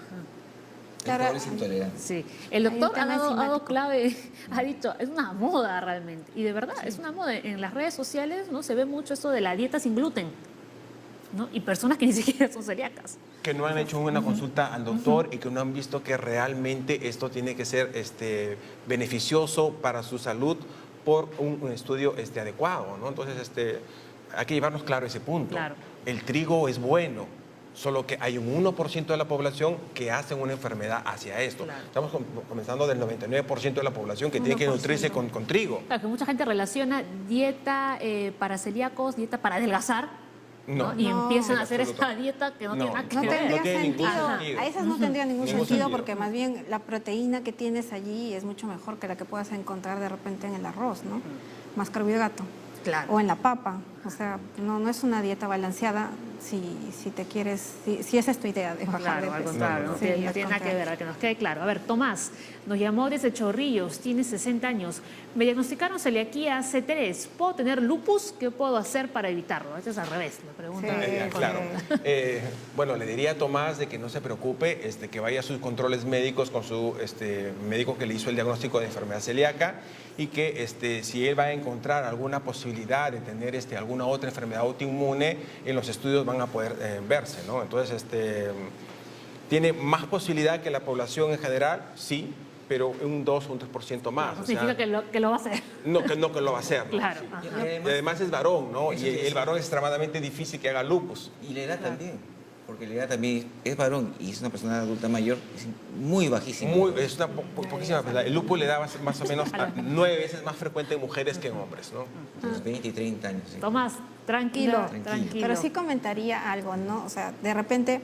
Claro, El pobre es intolerante. Sí, el Hay un doctor ha tema dado enzimático. clave, ha dicho, es una moda realmente, y de verdad, es una moda. En las redes sociales, ¿no? Se ve mucho esto de la dieta sin gluten, ¿no? Y personas que ni siquiera son celíacas. Que no han hecho una consulta al doctor y que no han visto que realmente esto tiene que ser beneficioso para su salud por un estudio adecuado, ¿no? Entonces, hay que llevarnos claro ese punto. Claro. El trigo es bueno, solo que hay un 1% de la población que hace una enfermedad hacia esto. Claro. Estamos comenzando del 99% de de la población que tiene que 1%. nutrirse con trigo. Claro, que mucha gente relaciona dieta para celíacos, dieta para adelgazar, ¿no? No. Y No, empiezan en a hacer absoluto. esta dieta que no, No. tiene nada que No No, ver. tendría tiene ningún sentido. sentido. A esas no tendría ningún Ningún sentido sentido. porque más bien la proteína que tienes allí es mucho mejor que la que puedas encontrar de repente en el arroz, ¿no? Más carbohidrato. Claro. O en la papa. O sea, no es una dieta balanceada si te quieres, si esa es tu idea de bajar Claro, de al peso. contrario, no, Sí, tiene, no al tiene nada que contrario. ver, que nos quede claro. A ver, Tomás nos llamó desde Chorrillos, tiene 60 años. Me diagnosticaron celiaquía C3. ¿Puedo tener lupus? ¿Qué puedo hacer para evitarlo? Esto es al revés, la pregunta. Sí. Claro. Bueno, le diría a Tomás de que no se preocupe, que vaya a sus controles médicos con su médico que le hizo el diagnóstico de enfermedad celíaca y que si él va a encontrar alguna posibilidad de tener alguna otra enfermedad autoinmune, en los estudios van a poder verse, ¿no? Entonces, ¿tiene más posibilidad que la población en general? Sí, pero un 2 o un 3% más. No o sea, significa que lo va a hacer. no, que lo va a hacer, ¿no? Claro. Y Ajá. Y además es varón, ¿no? Eso Y sí, el sí. varón es extremadamente difícil que haga lupus. Y la edad también, porque la edad también es varón y es una persona adulta mayor, es muy bajísima. Es una poquísima. El lupus le da más o menos a 9 veces más frecuente en mujeres que en hombres, ¿no? A los 20 y 30 años. Sí. Tomás, tranquilo, Tranquilo. tranquilo. Pero sí comentaría algo, ¿no? O sea, de repente,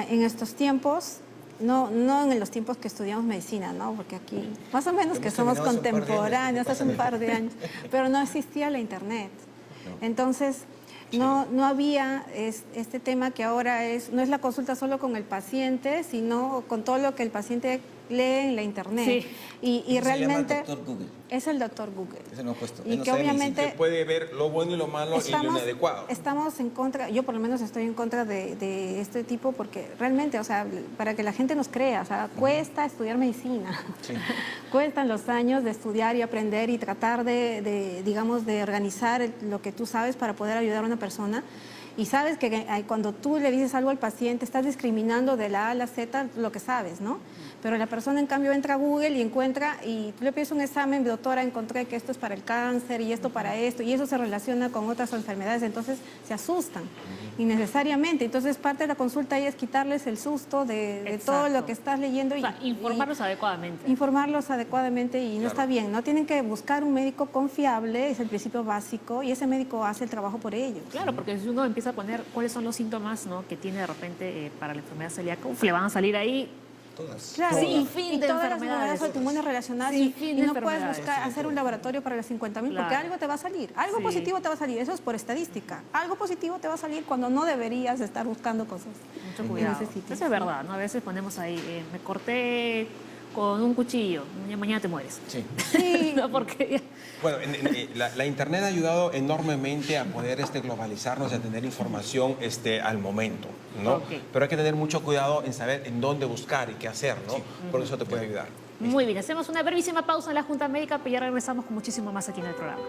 en estos tiempos, no en los tiempos que estudiamos medicina, ¿no? Porque aquí más o menos que Hemos somos terminado hace un par de años, contemporáneos, ¿qué hace pasa? un par de años, pero no existía la internet. No. Entonces, no había este tema que ahora no es la consulta solo con el paciente, sino con todo lo que el paciente lee en la internet. Sí. Y Eso se llama realmente doctor Google. es el doctor Google. Ese no ha puesto. Y Él no que sabe medicina. obviamente Usted puede ver lo bueno y lo malo y lo inadecuado. estamos en contra, yo por lo menos estoy en contra de este tipo porque realmente, o sea, para que la gente nos crea, o sea, cuesta estudiar medicina. Sí. Cuestan los años de estudiar y aprender y tratar digamos, de organizar lo que tú sabes para poder ayudar a una persona. Y sabes que cuando tú le dices algo al paciente, estás discriminando de la A a la Z lo que sabes, ¿no? Pero la persona, en cambio, entra a Google y encuentra, y tú le pides un examen, doctora, encontré que esto es para el cáncer y esto para esto, y eso se relaciona con otras enfermedades, entonces se asustan innecesariamente. Entonces, parte de la consulta ahí es quitarles el susto de todo lo que estás leyendo. O sea, informarlos adecuadamente. Informarlos adecuadamente y no está bien, ¿no? Tienen que buscar un médico confiable, es el principio básico, y ese médico hace el trabajo por ellos. Claro, porque si uno empieza a poner cuáles son los síntomas, ¿no?, que tiene de repente para la enfermedad celíaca, le van a salir ahí. Todas. Claro, Sin fin y de todas las enfermedades. enfermedades autoinmunes relacionadas Sin y fin de no puedes enfermedades. buscar hacer un laboratorio para las 50.000 porque Claro. algo te va a salir, algo Sí. positivo te va a salir, eso es por estadística, algo positivo te va a salir cuando no deberías estar buscando cosas. Mucho en cuidado. ese sitio. Eso es verdad, ¿no? A veces ponemos ahí, me corté con un cuchillo, mañana te mueres. Sí. Sí, No, porque Bueno, la Internet ha ayudado enormemente a poder globalizarnos y a tener información al momento, ¿no? Ok. Pero hay que tener mucho cuidado en saber en dónde buscar y qué hacer, ¿no? Porque eso te puede ayudar. Muy bien, hacemos una brevísima pausa en la Junta Médica, pero ya regresamos con muchísimo más aquí en el programa.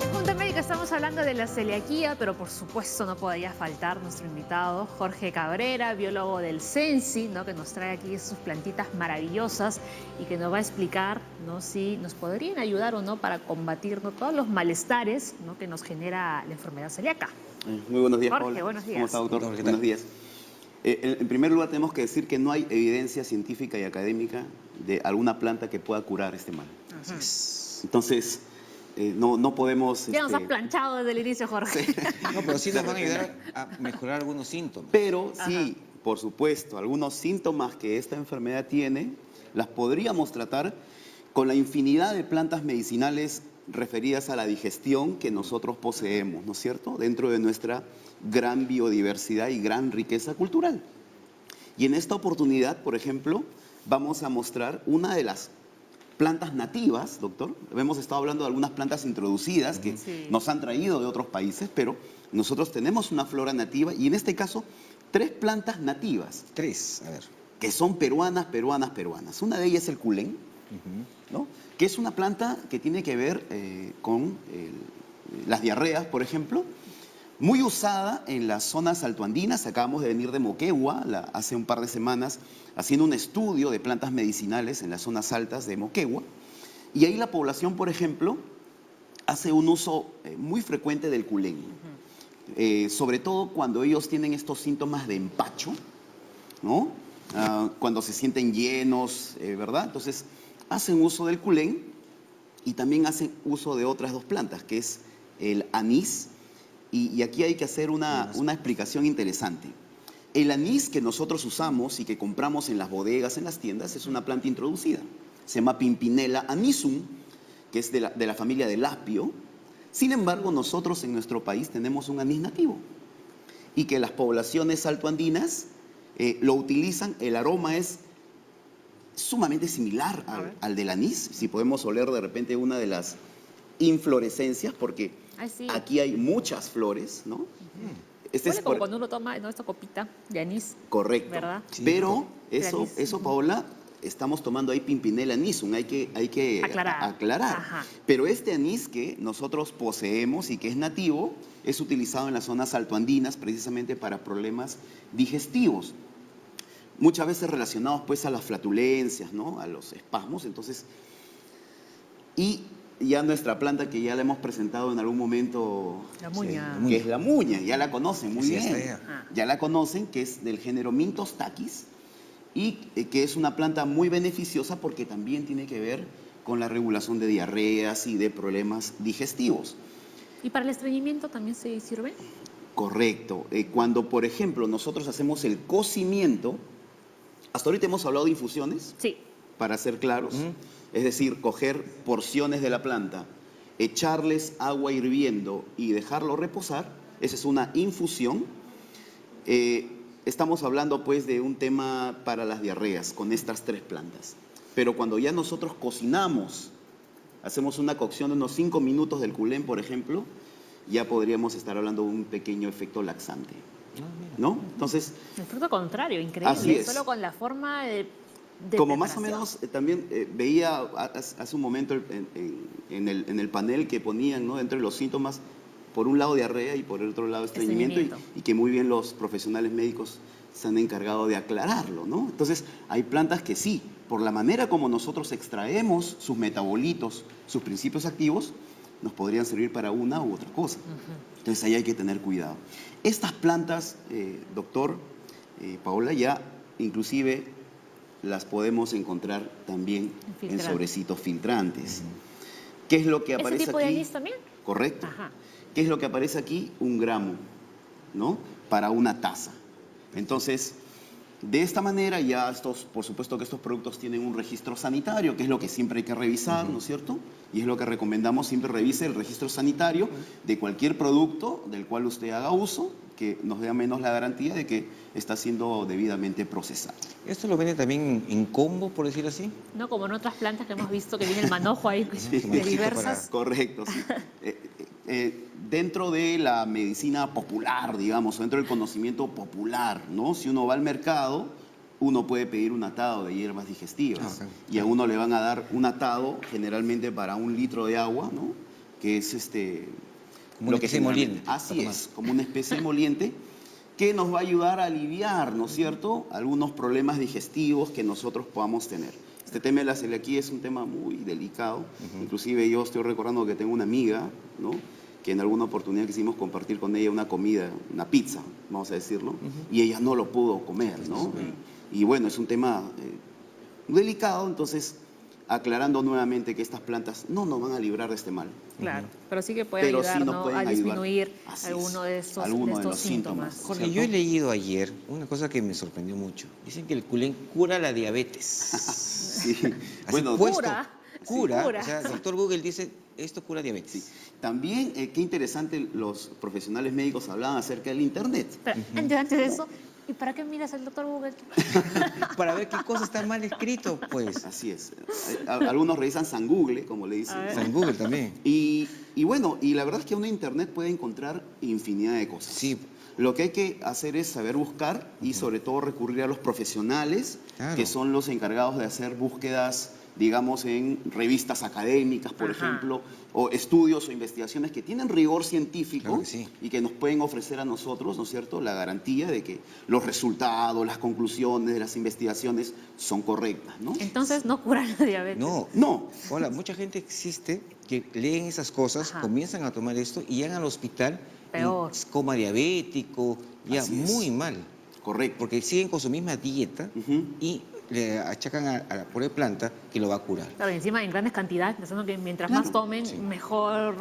En Junta Médica estamos hablando de la celiaquía, pero por supuesto no podía faltar nuestro invitado, Jorge Cabrera, biólogo del CENSI, ¿no?, que nos trae aquí sus plantitas maravillosas y que nos va a explicar, ¿no?, si nos podrían ayudar o no para combatir, ¿no?, todos los malestares, ¿no?, que nos genera la enfermedad celíaca. Muy buenos días, Jorge, Paula. buenos días. ¿Cómo está, doctor? Doctor, ¿qué Buenos tal? días. En primer lugar, tenemos que decir que no hay evidencia científica y académica de alguna planta que pueda curar este mal. Ajá. Entonces, no podemos... Ya nos has planchado desde el inicio, Jorge. No, pero sí nos van a ayudar a mejorar algunos síntomas. Pero sí, por supuesto, algunos síntomas que esta enfermedad tiene, las podríamos tratar con la infinidad de plantas medicinales referidas a la digestión que nosotros poseemos, ¿no es cierto?, dentro de nuestra gran biodiversidad y gran riqueza cultural. Y en esta oportunidad, por ejemplo, vamos a mostrar una de las plantas nativas, doctor. Hemos estado hablando de algunas plantas introducidas que Sí. nos han traído de otros países, pero nosotros tenemos una flora nativa y en este caso 3 plantas nativas 3, a ver. que son peruanas. Una de ellas es el culén, ¿no?, que es una planta que tiene que ver con las diarreas, por ejemplo, muy usada en las zonas altoandinas. Acabamos de venir de Moquegua hace un par de semanas haciendo un estudio de plantas medicinales en las zonas altas de Moquegua. Y ahí la población, por ejemplo, hace un uso muy frecuente del culén. Sobre todo cuando ellos tienen estos síntomas de empacho, ¿no? Cuando se sienten llenos, ¿verdad? Entonces, hacen uso del culén y también hacen uso de otras 2 plantas, que es el anís. Y aquí hay que hacer una explicación interesante. El anís que nosotros usamos y que compramos en las bodegas, en las tiendas, es una planta introducida. Se llama Pimpinella anisum, que es de la familia del apio. Sin embargo, nosotros en nuestro país tenemos un anís nativo y que las poblaciones altoandinas lo utilizan. El aroma es sumamente similar al del anís. Si podemos oler de repente una de las inflorescencias, porque Ay, sí. aquí hay muchas flores, ¿no? Este Huele es como cuando uno toma, ¿no?, esta copita de anís. correcto. ¿Verdad? Sí, Pero de anís. eso, Paola, estamos tomando ahí Pimpinella anisum, hay que Aclarar. Ajá. Pero este anís que nosotros poseemos y que es nativo, es utilizado en las zonas altoandinas precisamente para problemas digestivos. Muchas veces relacionados pues a las flatulencias, ¿no?, a los espasmos. Entonces, y ya nuestra planta que ya la hemos presentado en algún momento, La muña. que es la muña, ya la conocen muy Sí, está bien. ella. Ya la conocen, que es del género Mintos taquis y que es una planta muy beneficiosa porque también tiene que ver con la regulación de diarreas y de problemas digestivos. ¿Y para el estreñimiento también se sirve? Correcto. Cuando, por ejemplo, nosotros hacemos el cocimiento, hasta ahorita hemos hablado de infusiones, Sí. para ser claros, es decir, coger porciones de la planta, echarles agua hirviendo y dejarlo reposar, esa es una infusión. Estamos hablando pues de un tema para las diarreas con estas 3 plantas. Pero cuando ya nosotros cocinamos, hacemos una cocción de unos 5 minutos del culén, por ejemplo, ya podríamos estar hablando de un pequeño efecto laxante, ¿no? Entonces, El efecto contrario, increíble. Así es. Solo con la forma de como más o preparación. menos también veía hace un momento en el panel que ponían, ¿no?, dentro de los síntomas, por un lado diarrea y por el otro lado estreñimiento, y que muy bien los profesionales médicos se han encargado de aclararlo, ¿no? Entonces, hay plantas que sí, por la manera como nosotros extraemos sus metabolitos, sus principios activos, nos podrían servir para una u otra cosa. Entonces, ahí hay que tener cuidado. Estas plantas, doctor, Paola, ya inclusive las podemos encontrar también en sobrecitos filtrantes. ¿Qué es lo que aparece aquí? ¿Ese tipo de anís también? Correcto. Ajá. ¿Qué es lo que aparece aquí? 1 gramo, ¿no?, para una taza. Entonces, de esta manera ya por supuesto que estos productos tienen un registro sanitario, que es lo que siempre hay que revisar, ¿no es cierto? Y es lo que recomendamos, siempre revise el registro sanitario de cualquier producto del cual usted haga uso, que nos dé menos la garantía de que está siendo debidamente procesado. ¿Esto lo venden también en combo, por decir así? No como en otras plantas que hemos visto que viene el manojo ahí Sí. de diversas. Correcto, sí. Dentro de la medicina popular, digamos, dentro del conocimiento popular, ¿no? Si uno va al mercado, uno puede pedir un atado de hierbas digestivas. Y a uno le van a dar un atado generalmente para 1 litro de agua, ¿no?, que es como una especie de emoliente. Así es, como una especie de emoliente que nos va a ayudar a aliviar, ¿no es cierto?, algunos problemas digestivos que nosotros podamos tener. Este tema de la celiaquía es un tema muy delicado. Inclusive yo estoy recordando que tengo una amiga, ¿no?, que en alguna oportunidad quisimos compartir con ella una comida, una pizza, vamos a decirlo, y ella no lo pudo comer, ¿no? Y bueno, es un tema delicado, entonces aclarando nuevamente que estas plantas no nos van a librar de este mal. Claro, pero sí que puede Pero sí ayudar, nos ¿no?, pueden a ayudar. disminuir Así alguno es, de estos, alguno de de estos los síntomas. síntomas. Jorge, ¿cierto? yo he leído ayer una cosa que me sorprendió mucho. Dicen que el culén cura la diabetes. Sí. Así Bueno, puesto, Cura. cura. Cura. O sea, el doctor Google dice, esto cura diabetes. Sí. También, qué interesante, los profesionales médicos hablaban acerca del Internet. Pero antes de eso, ¿y para qué miras al doctor Google? Para ver qué cosa está mal escrito, pues. Así es. Algunos revisan San Google, como le dicen. Está en Google también. Y bueno, y la verdad es que uno en Internet puede encontrar infinidad de cosas. Sí. Lo que hay que hacer es saber buscar y sobre todo recurrir a los profesionales, Claro. que son los encargados de hacer búsquedas, digamos, en revistas académicas, por Ajá. ejemplo, o estudios o investigaciones que tienen rigor científico. Claro que sí. Y que nos pueden ofrecer a nosotros, ¿no es cierto?, la garantía de que los resultados, las conclusiones de las investigaciones son correctas, ¿no? Entonces no cura la diabetes. No. Hola, mucha gente existe que leen esas cosas, Ajá. comienzan a tomar esto y llegan al hospital Peor. en coma diabético, ya Así es. muy mal. Correcto. Porque siguen con su misma dieta Ujú. y le achacan a la pura planta que lo va a curar. Claro, y encima en grandes cantidades, pensando que mientras Claro. más tomen, Sí. con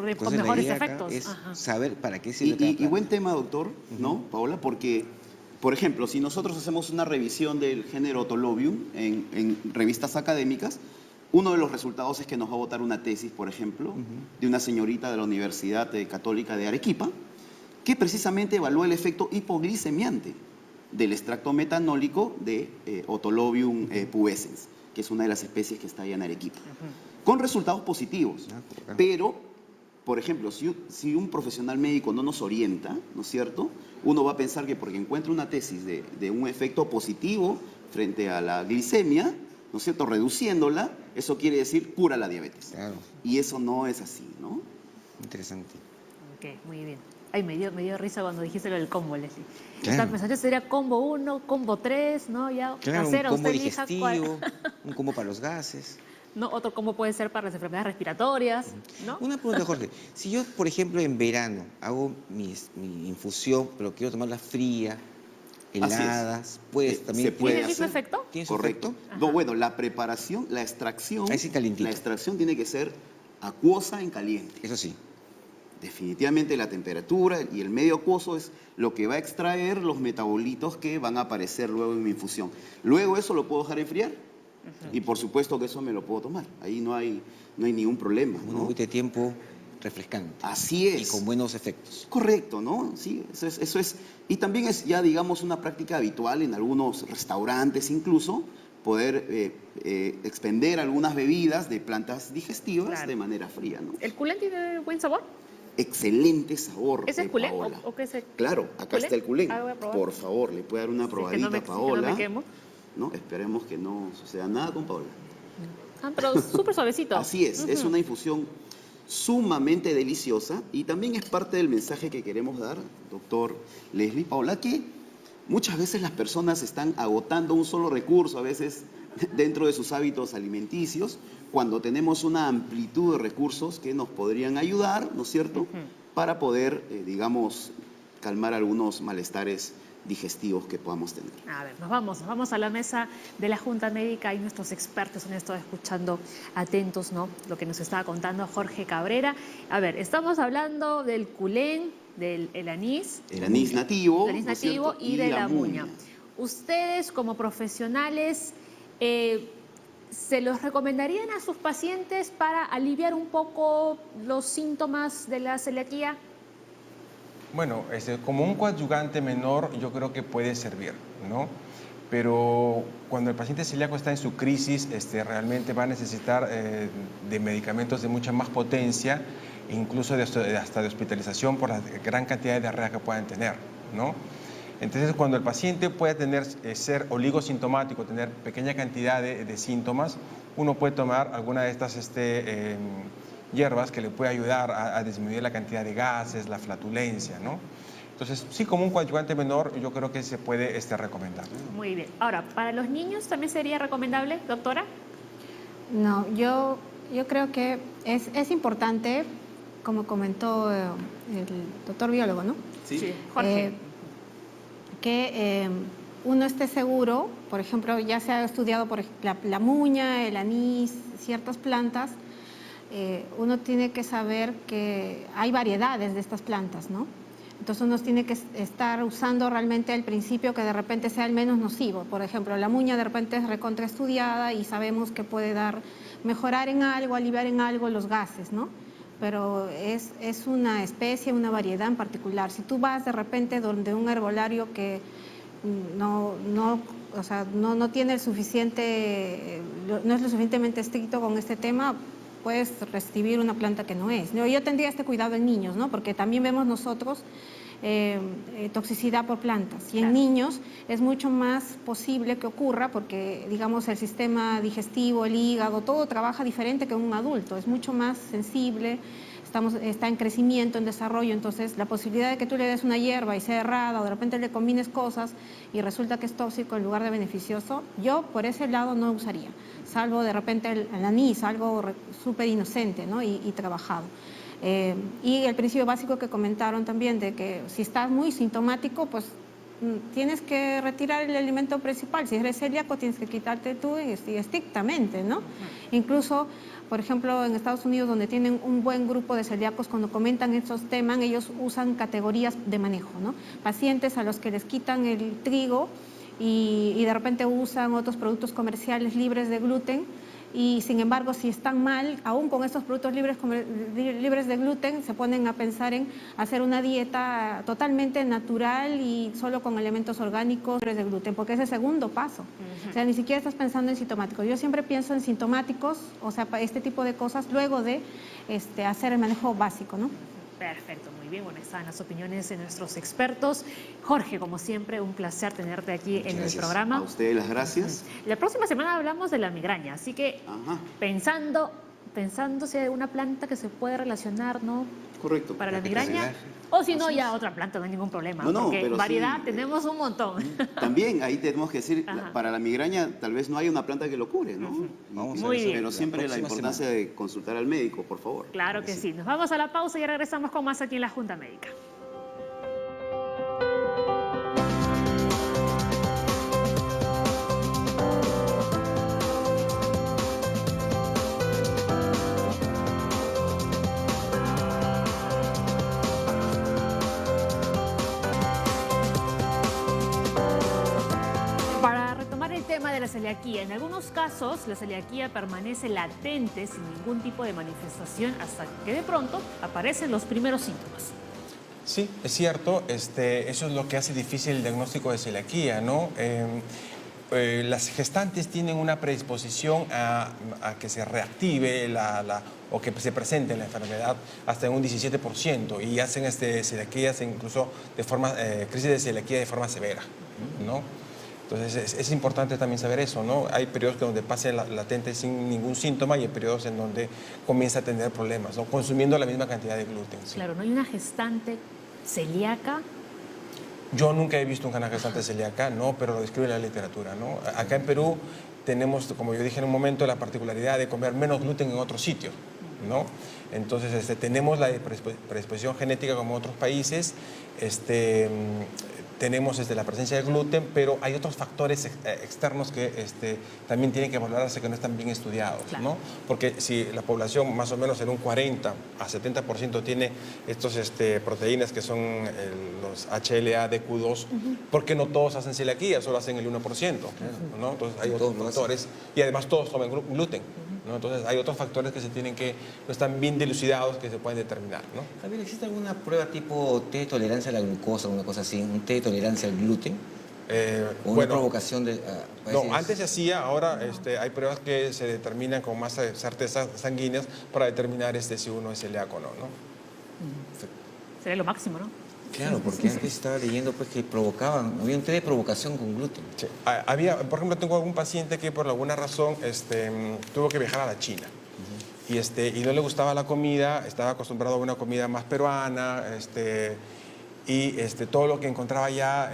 Entonces, la mejores idea acá efectos. es Ajá. saber para qué sirve cada Y planta. buen tema, doctor, ¿no, Paola? Porque, por ejemplo, si nosotros hacemos una revisión del género Otolobium en revistas académicas, uno de los resultados es que nos va a botar una tesis, por ejemplo, de una señorita de la Universidad Católica de Arequipa, que precisamente evaluó el efecto hipoglicemiante del extracto metanólico de Otolobium pubescens, que es una de las especies que está allá en Arequipa, con resultados positivos. Claro. Pero, por ejemplo, si un profesional médico no nos orienta, ¿no es cierto?, uno va a pensar que porque encuentra una tesis de un efecto positivo frente a la glicemia, ¿no es cierto?, reduciéndola, eso quiere decir cura la diabetes. Claro, Y eso no es así, ¿no? interesante. Ok, muy bien. Ay, me dio risa cuando dijiste lo del combo, Leslie. Claro. Estaba pensando, sería combo 1, combo 3, ¿no? Ya Claro, casera, un combo usted elija cuál. digestivo, un combo para los gases. ¿No? Otro combo puede ser para las enfermedades respiratorias, ¿no? Una pregunta, Jorge. Si yo, por ejemplo, en verano hago mi infusión, pero quiero tomarla fría, heladas, pues también Se puede ¿Tiene el mismo hacer. efecto? ¿Tiene su Correcto. efecto? No, bueno, la preparación, la extracción, Ahí sí calientito. la extracción tiene que ser acuosa en caliente. Eso sí. Definitivamente la temperatura y el medio acuoso es lo que va a extraer los metabolitos que van a aparecer luego en mi infusión. Luego eso lo puedo dejar enfriar y por supuesto que eso me lo puedo tomar. Ahí no hay ningún problema, Un ¿no? agüita de tiempo refrescante. Así es. Y con buenos efectos. Correcto, ¿no? Sí, eso es. Y también es ya, digamos, una práctica habitual en algunos restaurantes incluso, poder expender algunas bebidas de plantas digestivas Claro. de manera fría, ¿no? ¿El culén tiene buen sabor? Excelente sabor. ¿Ese es culén Paola. o qué es el- Claro, acá culén? está el culén. Ah, voy a probar. Por favor, le puede dar una Sí, que probadita no me- a sí, que no Paola. me quemo. ¿No? Esperemos que no suceda nada con Paola. Ah, pero súper suavecito. Así es Ujú. una infusión sumamente deliciosa y también es parte del mensaje que queremos dar, doctor Leslie, Paola, que muchas veces las personas están agotando un solo recurso, a veces dentro de sus hábitos alimenticios, cuando tenemos una amplitud de recursos que nos podrían ayudar, ¿no es cierto?, para poder, digamos, calmar algunos malestares digestivos que podamos tener. A ver, nos vamos a la mesa de la Junta Médica y nuestros expertos han estado escuchando atentos, ¿no? Lo que nos estaba contando Jorge Cabrera. A ver, estamos hablando del culén, del el anís. El anís nativo, El anís ¿no es nativo cierto? y de la muña. Ustedes como profesionales, ¿se los recomendarían a sus pacientes para aliviar un poco los síntomas de la celiaquía? Bueno, como un coadyuvante menor yo creo que puede servir, ¿no? Pero cuando el paciente celíaco está en su crisis, realmente va a necesitar de medicamentos de mucha más potencia, incluso hasta de hospitalización por la gran cantidad de diarrea que puedan tener, ¿no? Entonces, cuando el paciente puede ser oligosintomático, tener pequeña cantidad de síntomas, uno puede tomar alguna de estas hierbas que le puede ayudar a disminuir la cantidad de gases, la flatulencia, ¿no? Entonces, sí, como un coadyuvante menor, yo creo que se puede recomendar. Muy bien. Ahora, ¿para los niños también sería recomendable, doctora? No, yo creo que es importante, como comentó el doctor biólogo, ¿no? Sí. Jorge. Que uno esté seguro, por ejemplo, ya se ha estudiado por la muña, el anís, ciertas plantas, uno tiene que saber que hay variedades de estas plantas, ¿no? Entonces uno tiene que estar usando realmente el principio que de repente sea el menos nocivo. Por ejemplo, la muña de repente es recontraestudiada y sabemos que puede mejorar en algo, aliviar en algo los gases, ¿no? Pero es una especie, una variedad en particular. Si tú vas de repente donde un herbolario que no tiene el suficiente, no es lo suficientemente estricto con este tema, puedes recibir una planta que no es. Yo tendría este cuidado en niños, ¿no? Porque también vemos nosotros toxicidad por plantas. Y en niños es mucho más posible que ocurra porque, digamos, el sistema digestivo, el hígado, todo trabaja diferente que un adulto. Es mucho más sensible, está en crecimiento, en desarrollo. Entonces, la posibilidad de que tú le des una hierba y sea errada o de repente le combines cosas y resulta que es tóxico en lugar de beneficioso, yo por ese lado no usaría. Salvo de repente el anís, algo súper inocente, ¿no? y trabajado. Y el principio básico que comentaron también de que si estás muy sintomático, pues tienes que retirar el alimento principal. Si eres celíaco, tienes que quitarte tú y estrictamente, ¿no? Incluso, por ejemplo, en Estados Unidos, donde tienen un buen grupo de celíacos, cuando comentan estos temas, ellos usan categorías de manejo, ¿no? Pacientes a los que les quitan el trigo y de repente usan otros productos comerciales libres de gluten. Y sin embargo, si están mal, aún con estos productos libres de gluten, se ponen a pensar en hacer una dieta totalmente natural y solo con elementos orgánicos libres de gluten, porque es el segundo paso. O sea, ni siquiera estás pensando en sintomáticos. Yo siempre pienso en sintomáticos, o sea, este tipo de cosas, luego de hacer el manejo básico, ¿no? Perfecto, muy bien. Bueno, están las opiniones de nuestros expertos. Jorge, como siempre, un placer tenerte aquí en el programa. A ustedes las gracias. La próxima semana hablamos de la migraña, así que pensando si hay alguna planta que se puede relacionar, ¿no? Correcto. Para la migraña. O si no, ya otra planta, no hay ningún problema. No, porque pero variedad sí, tenemos un montón. También ahí tenemos que decir, Ajá. para la migraña tal vez no hay una planta que lo cure, ¿no? Vamos a ver eso Pero la siempre la próxima importancia de consultar al médico, por favor. Claro que sí. Nos vamos a la pausa y regresamos con más aquí en la Junta Médica. de la celiaquía. En algunos casos, la celiaquía permanece latente sin ningún tipo de manifestación hasta que de pronto aparecen los primeros síntomas. Sí, es cierto. Eso es lo que hace difícil el diagnóstico de celiaquía, ¿no? Las gestantes tienen una predisposición a que se reactive o que se presente la enfermedad hasta en un 17% y hacen celiaquías incluso de forma, crisis de celiaquía de forma severa, ¿no? Entonces es importante también saber eso, ¿no? Hay periodos donde pasa latente sin ningún síntoma y hay periodos en donde comienza a tener problemas, ¿no? Consumiendo la misma cantidad de gluten. ¿Sí? Claro, ¿no hay una gestante celíaca? Yo nunca he visto una gestante celíaca, no, pero lo describe la literatura, ¿no? Acá en Perú tenemos, como yo dije en un momento, la particularidad de comer menos gluten en otros sitios, ¿no? Entonces tenemos la predisposición genética como en otros países, tenemos la presencia de gluten, pero hay otros factores externos que también tienen que valorarse que no están bien estudiados, claro, ¿no? Porque si la población más o menos en un 40 a 70% tiene estos proteínas que son los HLA-DQ2, ¿por qué no todos hacen celiaquía? Solo hacen el 1%, ¿no? Entonces hay otros factores y además todos toman gluten, ¿no? Entonces hay otros factores que no están bien dilucidados que se pueden determinar, ¿no? Javier, ¿existe alguna prueba tipo té de tolerancia a la glucosa, una cosa así, un té de tolerancia al gluten? ¿O una provocación de...? No, antes se hacía, ahora hay pruebas que se determinan con más certezas sanguíneas para determinar si uno es celíaco o no, ¿no? Sería lo máximo, ¿no? Claro, porque antes estaba leyendo pues, que había un té de provocación con gluten. Sí. Por ejemplo, tengo algún paciente que por alguna razón tuvo que viajar a la China. Y no le gustaba la comida, estaba acostumbrado a una comida más peruana, todo lo que encontraba allá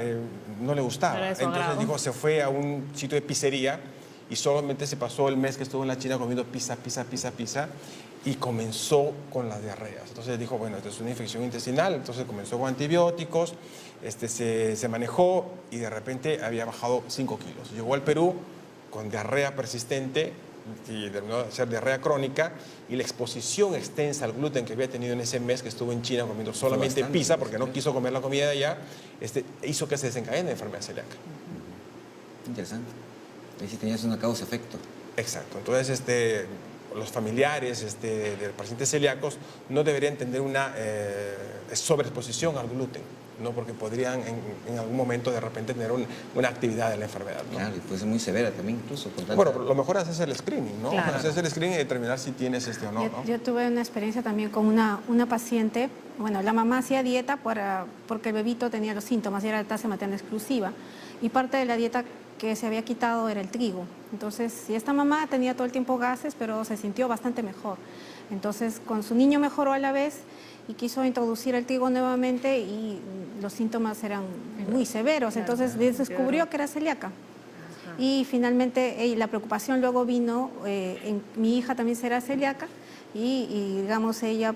no le gustaba. Entonces dijo, se fue a un sitio de pizzería y solamente se pasó el mes que estuvo en la China comiendo pizza y comenzó con las diarreas. Entonces dijo, bueno, esto es una infección intestinal, entonces comenzó con antibióticos, se manejó y de repente había bajado 5 kilos. Llegó al Perú con diarrea persistente y terminó de ser diarrea crónica y la exposición extensa al gluten que había tenido en ese mes que estuvo en China comiendo solamente pizza porque no quiso comer la comida de allá, hizo que se desencadene la enfermedad celíaca. Interesante. Ahí sí tenías una causa-efecto. Exacto. Entonces, los familiares de pacientes celíacos no deberían tener una sobreexposición al gluten, ¿no? Porque podrían en algún momento de repente tener una actividad de la enfermedad, ¿no? Claro, y puede ser muy severa también incluso. Bueno, lo mejor es hacer el screening, ¿no? Claro. Hacer el screening y determinar si tienes o no, ¿no? Yo tuve una experiencia también con una paciente, bueno, la mamá hacía dieta porque el bebito tenía los síntomas y era lactancia materna exclusiva y parte de la dieta que se había quitado era el trigo. Entonces, y esta mamá tenía todo el tiempo gases, pero se sintió bastante mejor. Entonces, con su niño mejoró a la vez y quiso introducir el trigo nuevamente y los síntomas eran muy severos. Entonces, descubrió que era celíaca. Y finalmente la preocupación luego vino, mi hija también será celíaca y digamos, ella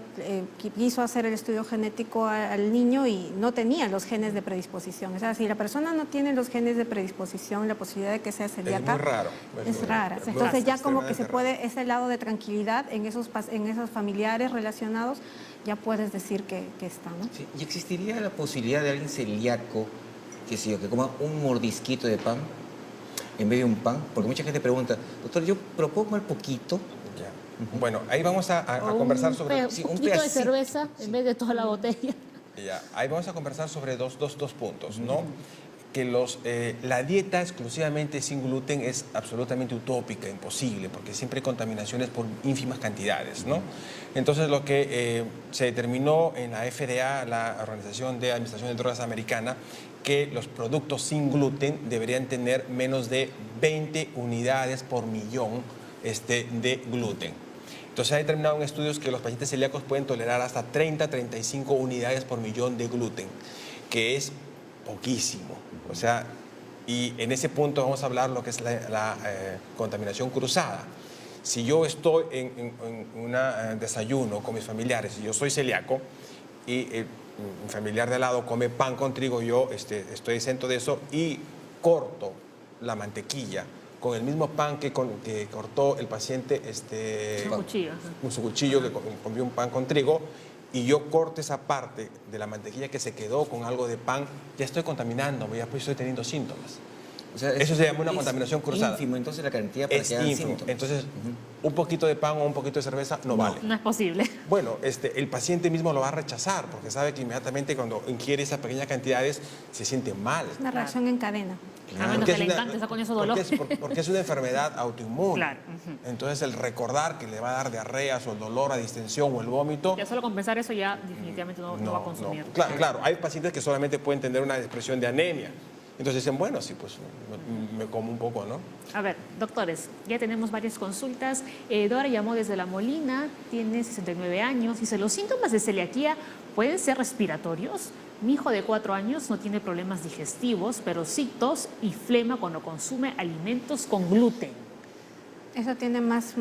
quiso hacer el estudio genético al niño y no tenía los genes de predisposición. O sea, si la persona no tiene los genes de predisposición, la posibilidad de que sea celíaca es muy raro. Es rara. Entonces ya como que se puede, ese lado de tranquilidad en esos familiares relacionados, ya puedes decir que está, ¿no? Sí. ¿Y existiría la posibilidad de alguien celíaco, qué sé yo, que coma un mordisquito de pan en vez de un pan? Porque mucha gente pregunta, doctor, yo propongo comer poquito. Bueno, ahí vamos a conversar sobre... Un poquito de cerveza en vez de toda la botella. Ya, ahí vamos a conversar sobre dos puntos, ¿no? Que la dieta exclusivamente sin gluten es absolutamente utópica, imposible, porque siempre hay contaminaciones por ínfimas cantidades, ¿no? Entonces, lo que se determinó en la FDA, la Organización de Administración de Drogas Americana, que los productos sin gluten deberían tener menos de 20 unidades por millón de gluten. Entonces, se ha determinado en estudios que los pacientes celíacos pueden tolerar hasta 30-35 unidades por millón de gluten, que es poquísimo. O sea, y en ese punto vamos a hablar lo que es la contaminación cruzada. Si yo estoy en un desayuno con mis familiares y yo soy celíaco y mi familiar de al lado come pan con trigo, yo estoy exento de eso y corto la mantequilla con el mismo pan que cortó el paciente con su cuchillo, que comió un pan con trigo, y yo corto esa parte de la mantequilla que se quedó con algo de pan, ya estoy contaminando, ya pues estoy teniendo síntomas. O sea, Eso se llama una es contaminación cruzada. ínfimo, entonces la cantidad para Es que hagan ínfimo. síntomas. Entonces, un poquito de pan o un poquito de cerveza no vale. No es posible. Bueno, el paciente mismo lo va a rechazar porque sabe que inmediatamente cuando ingiere esas pequeñas cantidades se siente mal. Una reacción en cadena. A menos Porque que le es una- encante estar con ese dolor. Porque es una enfermedad autoinmune. Claro. Entonces, el recordar que le va a dar diarreas o el dolor, a distensión o el vómito. Ya solo compensar eso ya definitivamente no va a consumir. Claro, hay pacientes que solamente pueden tener una expresión de anemia. Entonces dicen, bueno, sí, pues me como un poco, ¿no? A ver, doctores, ya tenemos varias consultas. Dora llamó desde La Molina, tiene 69 años. Dice, ¿los síntomas de celiaquía pueden ser respiratorios? Mi hijo de 4 años no tiene problemas digestivos, pero sí tos y flema cuando consume alimentos con gluten. Eso tiene más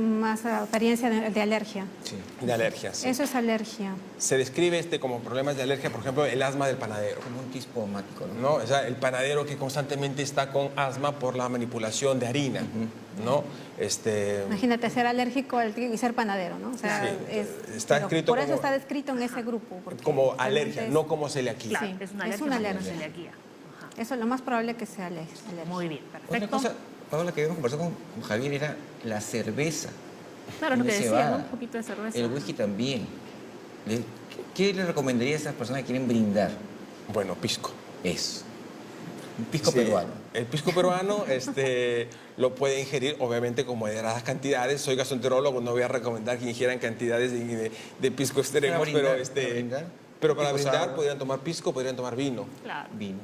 apariencia de alergia. Sí. De alergia, sí. Eso es alergia. Se describe como problemas de alergia, por ejemplo, el asma del panadero. Como un tispomático, ¿no? ¿No? O sea, el panadero que constantemente está con asma por la manipulación de harina, ¿no? Imagínate ser alérgico al trigo y ser panadero, ¿no? O sea, Sí, está pero escrito por eso como- está descrito en ese grupo. porque como realmente alergia, es- no como celiaquía. Claro, Sí, es una es alergia. una más que alergia. celiaquía. Ajá. Eso es lo más probable que sea alergia. Muy bien, Otra perfecto. cosa, Paola, que habíamos conversado con Javier era la cerveza. Claro, lo que Tiene decía, ¿no? cebada. Un poquito de cerveza. El whisky también. ¿Qué le recomendaría a esas personas que quieren brindar? Bueno, pisco. Eso. Un pisco Sí, peruano. El pisco peruano lo puede ingerir, obviamente, con moderadas cantidades. Soy gastroenterólogo, no voy a recomendar que ingieran cantidades de pisco extremos, Para brindar, pero, para brindar. pero para Tipo brindar sour. podrían tomar pisco, podrían tomar vino, Claro. Vino.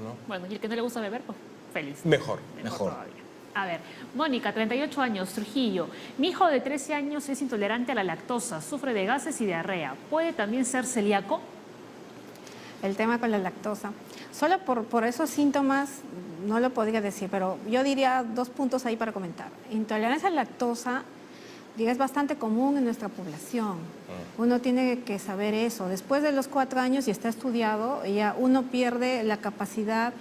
¿no? Bueno, y el que no le gusta beber, pues feliz. Mejor. Mejor. Todavía. A ver, Mónica, 38 años, Trujillo. Mi hijo de 13 años es intolerante a la lactosa, sufre de gases y diarrea. ¿Puede también ser celíaco? El tema con la lactosa. Solo por esos síntomas no lo podría decir, pero yo diría 2 puntos ahí para comentar. Intolerancia a la lactosa es bastante común en nuestra población. Uno tiene que saber eso. Después de los 4 años, y está estudiado, ya uno pierde la capacidad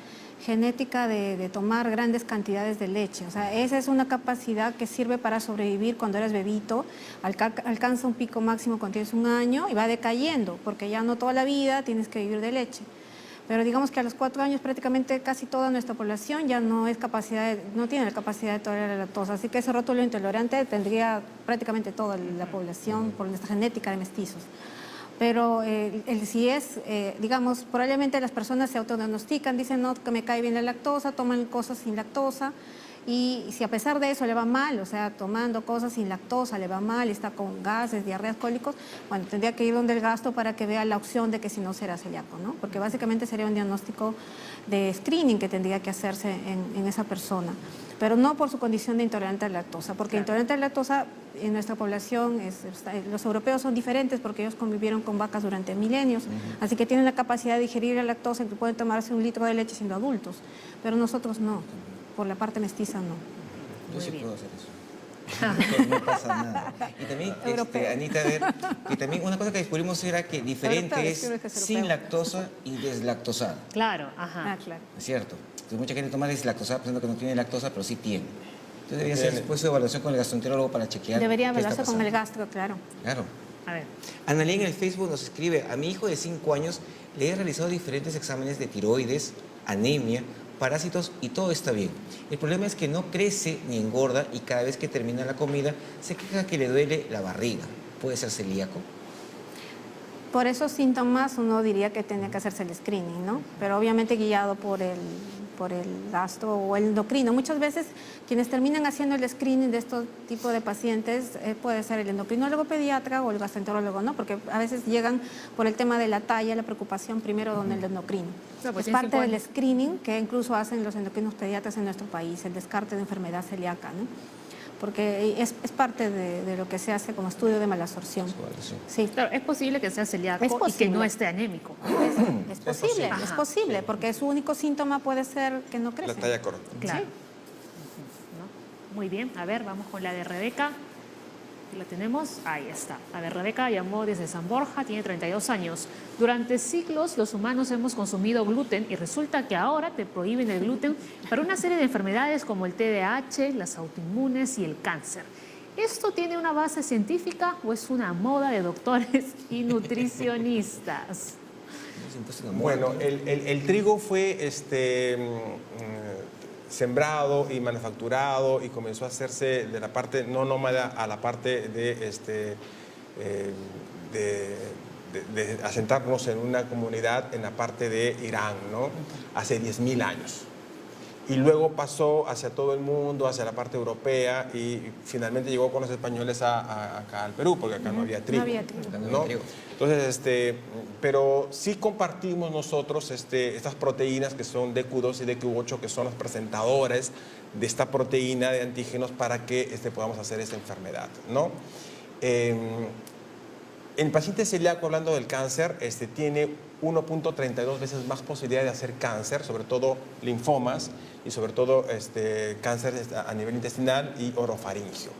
genética de tomar grandes cantidades de leche. O sea, esa es una capacidad que sirve para sobrevivir cuando eres bebito, alcanza un pico máximo cuando tienes 1 año y va decayendo, porque ya no toda la vida tienes que vivir de leche. Pero digamos que a los 4 años prácticamente casi toda nuestra población ya no tiene la capacidad de tolerar la lactosa. Así que ese rótulo intolerante tendría prácticamente toda la población por nuestra genética de mestizos. Pero si es, digamos, probablemente las personas se autodiagnostican, dicen, no, que me cae bien la lactosa, toman cosas sin lactosa, y si a pesar de eso le va mal, o sea, tomando cosas sin lactosa le va mal, está con gases, diarreas, cólicos, bueno, tendría que ir donde el gastro para que vea la opción de que si no será celíaco, ¿no? Porque básicamente sería un diagnóstico de screening que tendría que hacerse en esa persona, pero no por su condición de intolerante a la lactosa, porque intolerante a la lactosa en nuestra población, los europeos son diferentes porque ellos convivieron con vacas durante milenios, así que tienen la capacidad de digerir la lactosa y que pueden tomarse 1 litro de leche siendo adultos, pero nosotros no, por la parte mestiza no. Yo Muy sí bien. puedo hacer eso. No pasa nada. Y también, Europeo. Anita, a ver, que también una cosa que descubrimos era que diferente Europeo, es descubre que es sin europeo. lactosa y deslactosada. Claro, ajá. Ah, claro. ¿Es cierto? Entonces mucha gente toma deslactosada pensando que no tiene lactosa, pero sí tiene. Entonces debería hacer Tiene. después su evaluación con el gastroenterólogo para chequear. Debería qué está hablarse con el pasando. gastro, claro. Claro. A ver, Analí en el Facebook nos escribe, a mi hijo de 5 años le he realizado diferentes exámenes de tiroides, anemia, parásitos y todo está bien. El problema es que no crece ni engorda y cada vez que termina la comida se queja que le duele la barriga. ¿Puede ser celíaco? Por esos síntomas uno diría que tiene que hacerse el screening, ¿no? Pero obviamente guiado por el gastro o el endocrino. Muchas veces quienes terminan haciendo el screening de estos tipos de pacientes puede ser el endocrinólogo pediatra o el gastroenterólogo, ¿no? Porque a veces llegan por el tema de la talla, la preocupación primero donde el endocrino. No, pues Es tiene parte 5 del años. screening que incluso hacen los endocrinos pediatras en nuestro país, el descarte de enfermedad celíaca, ¿no? Porque es parte de lo que se hace como estudio de malabsorción. Sí. claro, es posible que sea celíaco Es y que posible. no esté anémico. Es posible, Ajá. es posible, porque su único síntoma puede ser que no crece. La talla corta. Claro. ¿No? Muy bien, a ver, vamos con la de Rebeca. Aquí la tenemos, ahí está. A ver, Rebeca llamó desde San Borja, tiene 32 años. Durante siglos los humanos hemos consumido gluten y resulta que ahora te prohíben el gluten para una serie de enfermedades como el TDAH, las autoinmunes y el cáncer. ¿Esto tiene una base científica o es una moda de doctores y nutricionistas? Se impuso una moda, Bueno, ¿no? el trigo fue, sembrado y manufacturado y comenzó a hacerse de la parte no nómada a la parte de asentarnos en una comunidad en la parte de Irán, ¿no? Hace 10.000 años. Y luego pasó hacia todo el mundo, hacia la parte europea y finalmente llegó con los españoles acá al Perú, porque acá no había trigo. No había trigo. ¿No? Entonces, pero sí compartimos nosotros estas proteínas que son DQ2 y DQ8, que son los presentadores de esta proteína de antígenos para que podamos hacer esta enfermedad, ¿no? El paciente celíaco, hablando del cáncer, tiene 1.32 veces más posibilidad de hacer cáncer, sobre todo linfomas y sobre todo cáncer a nivel intestinal y orofaringio.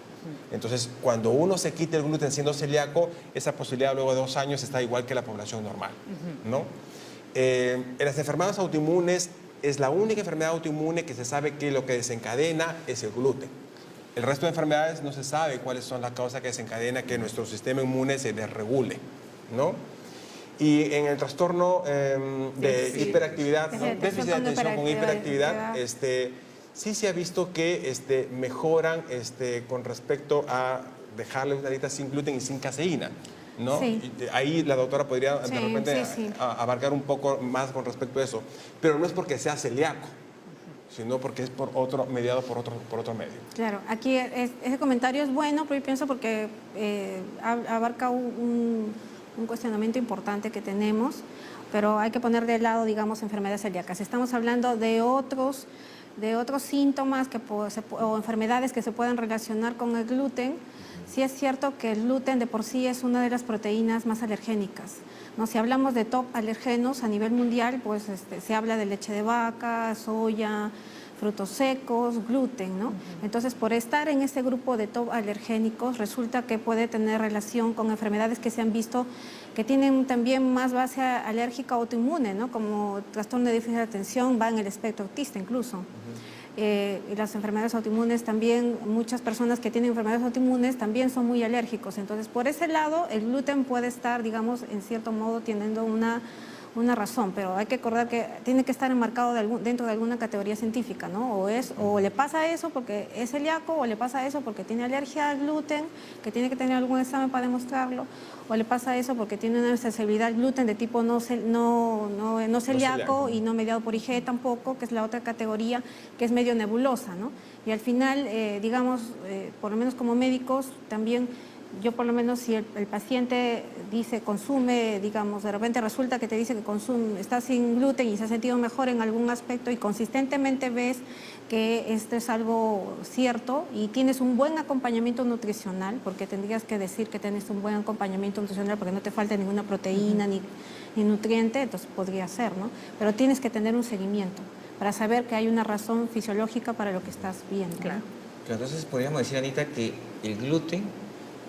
Entonces, cuando uno se quita el gluten siendo celíaco, esa posibilidad luego de 2 años está igual que la población normal, ¿no? En las enfermedades autoinmunes, es la única enfermedad autoinmune que se sabe que lo que desencadena es el gluten. El resto de enfermedades no se sabe cuáles son las causas que desencadena que nuestro sistema inmune se desregule, ¿no? Y en el trastorno de hiperactividad, ¿no? Déficit de atención con hiperactividad, sí se ha visto que mejoran con respecto a dejarle una dieta sin gluten y sin caseína, ¿no? Sí. Ahí la doctora podría de Sí, repente sí. abarcar un poco más con respecto a eso, pero no es porque sea celíaco, sino porque es mediado por otro medio. Claro, aquí ese comentario es bueno, pero yo pienso porque abarca un cuestionamiento importante que tenemos, pero hay que poner de lado, digamos, enfermedades celíacas. Estamos hablando de otros síntomas o enfermedades que se pueden relacionar con el gluten. Sí es cierto que el gluten de por sí es una de las proteínas más alergénicas, ¿no? Si hablamos de top alergenos a nivel mundial, pues se habla de leche de vaca, soya, frutos secos, gluten, ¿no? Entonces, por estar en este grupo de top alergénicos, resulta que puede tener relación con enfermedades que se han visto que tienen también más base alérgica o autoinmune, ¿no? Como trastorno de déficit de atención, va en el espectro autista incluso. Y las enfermedades autoinmunes también, muchas personas que tienen enfermedades autoinmunes también son muy alérgicos. Entonces, por ese lado, el gluten puede estar, digamos, en cierto modo teniendo una razón, pero hay que recordar que tiene que estar enmarcado dentro de alguna categoría científica, ¿no? O le pasa eso porque es celíaco, o le pasa eso porque tiene alergia al gluten, que tiene que tener algún examen para demostrarlo, o le pasa eso porque tiene una sensibilidad al gluten de tipo no celíaco y no mediado por IgE tampoco, que es la otra categoría que es medio nebulosa, ¿no? Y al final, digamos, por lo menos como médicos, también yo por lo menos si el paciente dice, consume, digamos, de repente resulta que te dice que consume, está sin gluten y se ha sentido mejor en algún aspecto y consistentemente ves que esto es algo cierto y tienes un buen acompañamiento nutricional, porque tendrías que decir que tienes un buen acompañamiento nutricional porque no te falta ninguna proteína ni nutriente, entonces podría ser, ¿no? Pero tienes que tener un seguimiento para saber que hay una razón fisiológica para lo que estás viendo, ¿no? Claro. Entonces podríamos decir, Anita, que el gluten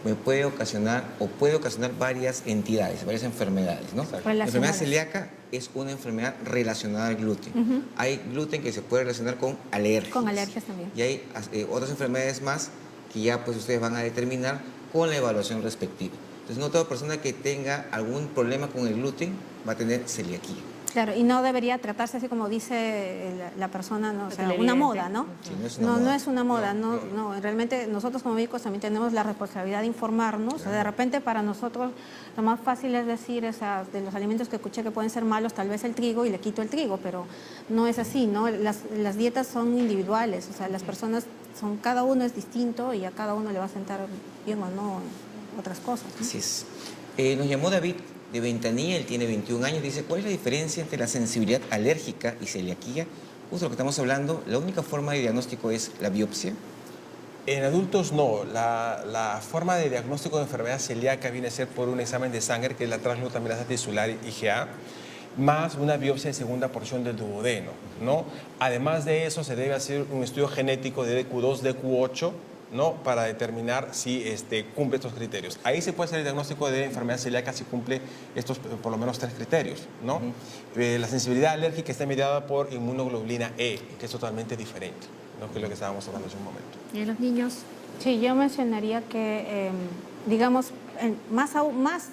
me puede ocasionar o puede ocasionar varias entidades, varias enfermedades, ¿no? La enfermedad celíaca es una enfermedad relacionada al gluten. Hay gluten que se puede relacionar con alergias. Con alergias también. Y hay otras enfermedades más que ya pues ustedes van a determinar con la evaluación respectiva. Entonces no toda persona que tenga algún problema con el gluten va a tener celiaquía. Claro, y no debería tratarse así como dice la persona, ¿no? O sea, una moda, ¿no? Sí, No es una moda, no. Realmente nosotros como médicos también tenemos la responsabilidad de informarnos. Claro. De repente para nosotros lo más fácil es decir, o sea, de los alimentos que escuché que pueden ser malos, tal vez el trigo y le quito el trigo, pero no es así, ¿no? Las dietas son individuales, o sea, las personas cada uno es distinto y a cada uno le va a sentar bien o no otras cosas, ¿no? Así es. Nos llamó David de Ventanilla, él tiene 21 años, dice, ¿cuál es la diferencia entre la sensibilidad alérgica y celiaquía? Justo lo que estamos hablando, la única forma de diagnóstico es la biopsia. En adultos no, la forma de diagnóstico de enfermedad celíaca viene a ser por un examen de sangre, que es la transglutaminasa tisular IgA, más una biopsia de segunda porción del duodeno, ¿no? Además de eso, se debe hacer un estudio genético de DQ2, DQ8, ¿no? Para determinar si cumple estos criterios. Ahí se puede hacer el diagnóstico de enfermedad celíaca si cumple estos por lo menos 3 criterios, ¿no? La sensibilidad alérgica está mediada por inmunoglobulina E, que es totalmente diferente, ¿no? Que es lo que estábamos hablando hace un momento. ¿Y en los niños? Sí, yo mencionaría que digamos, más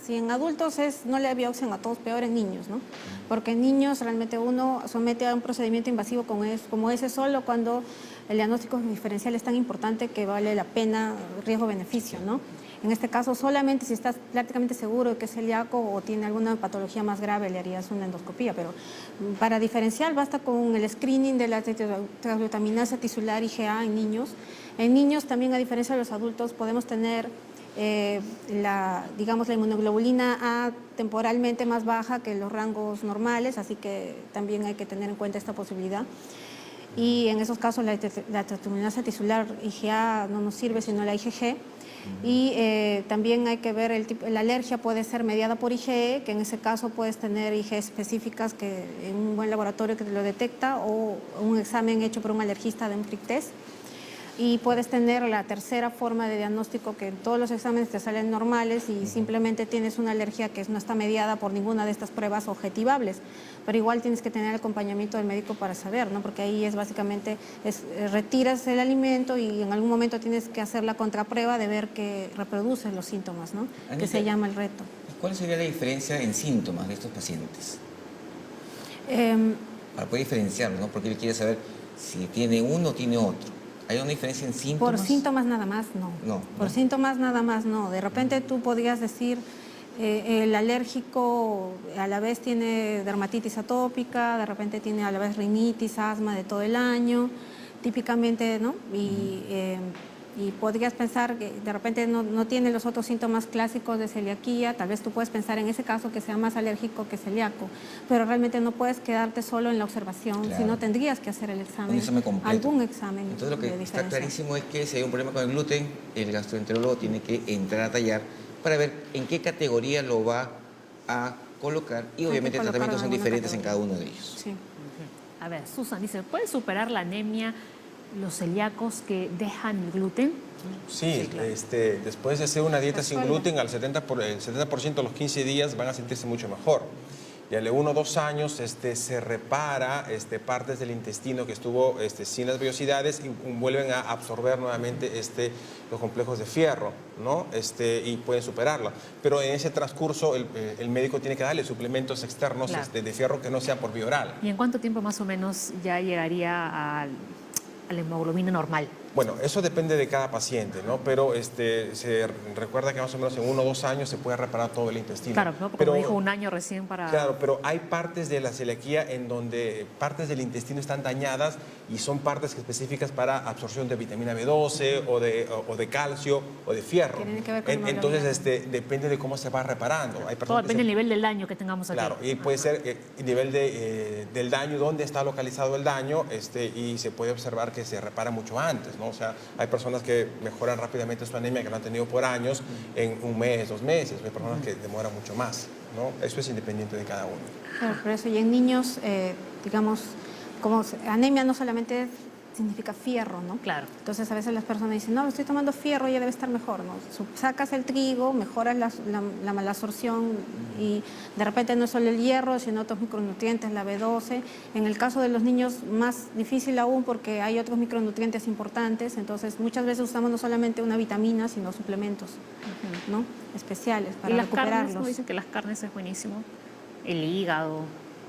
si en adultos no le biopsian a todos, peor en niños, ¿no? Porque en niños realmente uno somete a un procedimiento invasivo como ese solo cuando el diagnóstico diferencial es tan importante que vale la pena riesgo-beneficio, ¿no? En este caso, solamente si estás prácticamente seguro de que es celíaco o tiene alguna patología más grave, le harías una endoscopía. Pero para diferencial basta con el screening de la transglutaminasa tisular IgA en niños. En niños también, a diferencia de los adultos, podemos tener la inmunoglobulina A temporalmente más baja que los rangos normales, así que también hay que tener en cuenta esta posibilidad. Y en esos casos la transglutaminasa tisular IgA no nos sirve, sino la IgG. Y también hay que ver la alergia puede ser mediada por IgE, que en ese caso puedes tener IgE específicas que en un buen laboratorio que te lo detecta, o un examen hecho por un alergista de un prick test. Y puedes tener la tercera forma de diagnóstico, que en todos los exámenes te salen normales y simplemente tienes una alergia que no está mediada por ninguna de estas pruebas objetivables. Pero igual tienes que tener el acompañamiento del médico para saber, ¿no? Porque ahí es básicamente, retiras el alimento y en algún momento tienes que hacer la contraprueba de ver que reproduces los síntomas, ¿no? Anita, que se llama el reto. ¿Cuál sería la diferencia en síntomas de estos pacientes? Para poder diferenciarlos, ¿no? Porque él quiere saber si tiene uno o tiene otro. ¿Hay una diferencia en síntomas? Por síntomas nada más, no. Por síntomas nada más, no. De repente tú podrías decir, el alérgico a la vez tiene dermatitis atópica, de repente tiene a la vez rinitis, asma de todo el año, típicamente, ¿no? Y podrías pensar que de repente no tiene los otros síntomas clásicos de celiaquía, tal vez tú puedes pensar en ese caso que sea más alérgico que celíaco, pero realmente no puedes quedarte solo en la observación, claro, sino tendrías que hacer el examen, un examen completo. algún examen. Entonces lo que está clarísimo es que si hay un problema con el gluten, el gastroenterólogo tiene que entrar a tallar para ver en qué categoría lo va a colocar y obviamente los tratamientos son diferentes en cada uno de ellos. Sí. A ver, Susan dice, ¿puede superar la anemia los celíacos que dejan el gluten? Sí, claro. Después de hacer una dieta sin Resuelve. gluten, el 70% de los 15 días van a sentirse mucho mejor. Y a los 1 o 2 años se repara partes del intestino que estuvo sin las vellosidades y vuelven a absorber nuevamente los complejos de fierro, ¿no? Y pueden superarlo. Pero en ese transcurso el médico tiene que darle suplementos externos, Claro, de fierro que no sean por vía oral. ¿y en cuánto tiempo más o menos ya llegaría a la hemoglobina normal? Bueno, eso depende de cada paciente, ¿no? Pero se recuerda que más o menos en 1 o 2 años se puede reparar todo el intestino. Claro, ¿no? Porque me dijo 1 año recién para... Claro, pero hay partes de la celiaquía en donde partes del intestino están dañadas y son partes específicas para absorción de vitamina B12 o de calcio o de fierro. Tienen que ver con Entonces, depende de cómo se va reparando. Hay Todo depende del nivel del daño que tengamos aquí. Claro, y puede ser el nivel del daño, dónde está localizado el daño, y se puede observar que se repara mucho antes, ¿no? O sea, hay personas que mejoran rápidamente su anemia que lo han tenido por años en 1 mes, 2 meses, hay personas que demoran mucho más, ¿no? Eso es independiente de cada uno. Claro, por eso, y en niños, digamos, como anemia no solamente significa fierro, ¿no? Claro. Entonces a veces las personas dicen, no, estoy tomando fierro, ya debe estar mejor, ¿no? Sacas el trigo, mejoras la malabsorción y de repente no es solo el hierro, sino otros micronutrientes, la B12. En el caso de los niños más difícil aún porque hay otros micronutrientes importantes, entonces muchas veces usamos no solamente una vitamina, sino suplementos, ¿no? Especiales para y las carnes, recuperarlos. como dicen que las carnes es buenísimo. El hígado,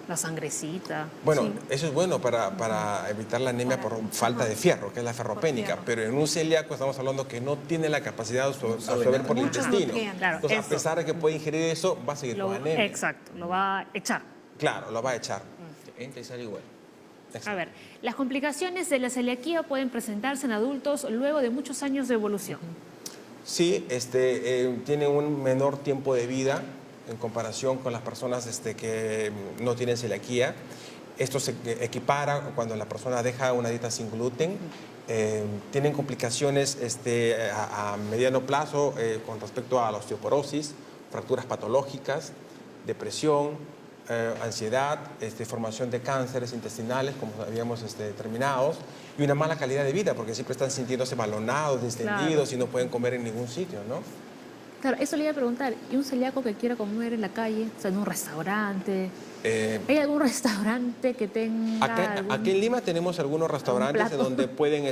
la sangrecita. Bueno, Sí. eso es bueno para evitar la anemia por falta de fierro, que es la ferropénica, fierro. pero en un celíaco estamos hablando que no tiene la capacidad de absorber por el Muchos intestino. nutrientes. Claro, Entonces, eso. a pesar de que puede ingerir eso, va a seguir con anemia. Exacto, lo va a echar. Claro, lo va a echar. Entra y sale igual. A ver, las complicaciones de la celiaquía pueden presentarse en adultos luego de muchos años de evolución. Sí, tienen un menor tiempo de vida en comparación con las personas que no tienen celiaquía. Esto se equipara cuando la persona deja una dieta sin gluten. Tienen complicaciones a mediano plazo con respecto a la osteoporosis, fracturas patológicas, depresión, ansiedad, formación de cánceres intestinales, como habíamos determinados, y una mala calidad de vida, porque siempre están sintiéndose balonados, distendidos, Claro. y no pueden comer en ningún sitio, ¿no? Claro, eso le iba a preguntar. ¿Y un celíaco que quiera comer en la calle, o sea, en un restaurante? ¿Hay algún restaurante que tenga Aquí en Lima tenemos algunos restaurantes en plato. donde pueden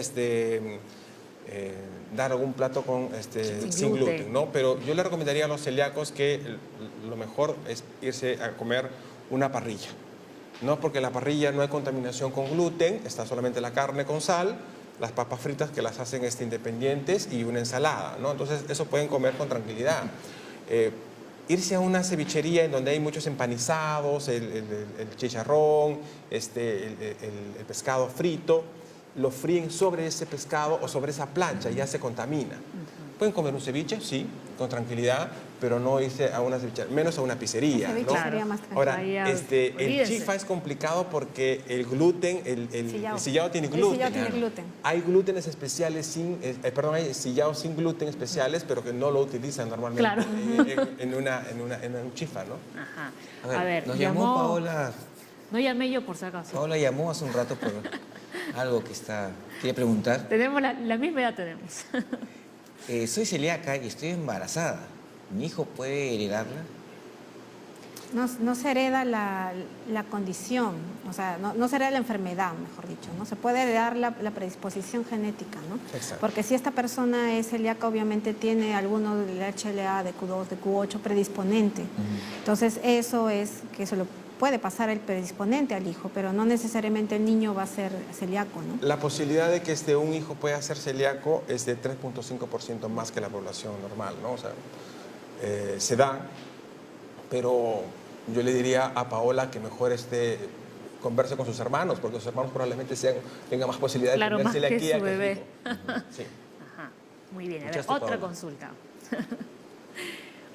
dar algún plato con, sin gluten, ¿no? Pero yo le recomendaría a los celíacos que lo mejor es irse a comer una parrilla, ¿no? Porque en la parrilla no hay contaminación con gluten, está solamente la carne con sal, las papas fritas que las hacen independientes y una ensalada, ¿no? Entonces eso pueden comer con tranquilidad. Irse a una cevichería en donde hay muchos empanizados, el chicharrón, el pescado frito, lo fríen sobre ese pescado o sobre esa plancha y ya se contamina. Pueden comer un ceviche, sí, con tranquilidad, pero no irse a una cevichería, menos a una pizzería, El ¿no? ceviche sería más tranquilo. Ahora, Olvídense. el chifa es complicado porque el gluten, el sillao tiene gluten. El sillao tiene gluten. Hay glútenes especiales hay sillaos sin gluten especiales, pero que no lo utilizan normalmente Claro. en un chifa, ¿no? Ajá. A ver, nos llamó Paola. No llamé yo por si acaso. Paola llamó hace un rato por algo que quería preguntar. Tenemos la misma edad tenemos. Soy celíaca y estoy embarazada. ¿Mi hijo puede heredarla? No se hereda la condición, o sea, no se hereda la enfermedad, mejor dicho, ¿no? Se puede heredar la predisposición genética, ¿no? Exacto. Porque si esta persona es celíaca, obviamente tiene alguno del HLA, de Q2, de Q8 predisponente. Entonces, eso es que se lo puede pasar el predisponente al hijo, pero no necesariamente el niño va a ser celíaco, ¿no? La posibilidad de que un hijo pueda ser celíaco es de 3.5% más que la población normal, ¿no? O sea, se da, pero yo le diría a Paola que mejor converse con sus hermanos, porque sus hermanos probablemente tengan más posibilidad de Claro, tener más que celiaquía su el bebé. hijo. Sí. Ajá. Muy bien, a ver, Escuchaste, otra Paola. consulta.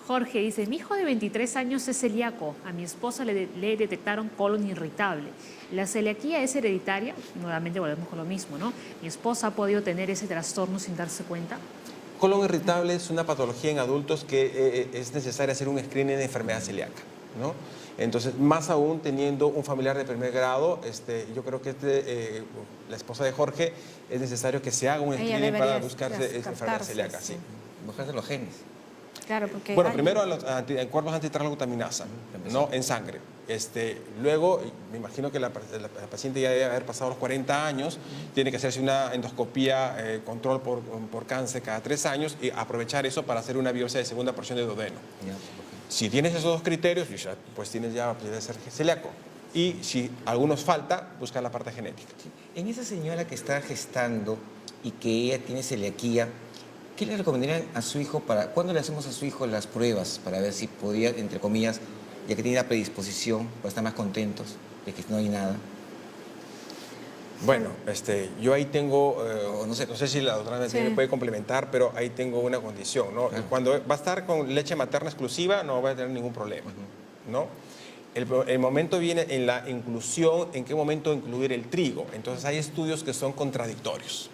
Jorge dice, mi hijo de 23 años es celíaco. A mi esposa le detectaron colon irritable. ¿La celiaquía es hereditaria? Nuevamente volvemos con lo mismo, ¿no? Mi esposa ha podido tener ese trastorno sin darse cuenta. Colon irritable es una patología en adultos que es necesario hacer un screening de enfermedad celíaca, ¿no? Entonces, más aún teniendo un familiar de primer grado, yo creo que la esposa de Jorge es necesario que se haga un Ella screening para debería buscarse esa enfermedad descartarse, celíaca, sí. sí. Bajarse los genes. Claro, porque Bueno, primero a los anticuerpos antitraloglutaminasa, ¿no? En sangre. Luego, me imagino que la paciente ya debe haber pasado los 40 años, tiene que hacerse una endoscopía, control por cáncer cada 3 años y aprovechar eso para hacer una biopsia de segunda porción de duodeno. Si tienes esos dos criterios, pues tienes ya posibilidad de ser celíaco. Y si algunos falta, busca la parte genética. En esa señora que está gestando y que ella tiene celiaquía, ¿qué le recomendarían a su hijo cuándo le hacemos a su hijo las pruebas para ver si podía, entre comillas, ya que tiene la predisposición, para estar más contentos de que no hay nada? Bueno, yo ahí tengo, no sé. no sé si la doctora Sí. me puede complementar, pero ahí tengo una condición, ¿no? Claro. Cuando va a estar con leche materna exclusiva, no va a tener ningún problema, ¿no? El momento viene en la inclusión, en qué momento incluir el trigo. Entonces hay estudios que son contradictorios.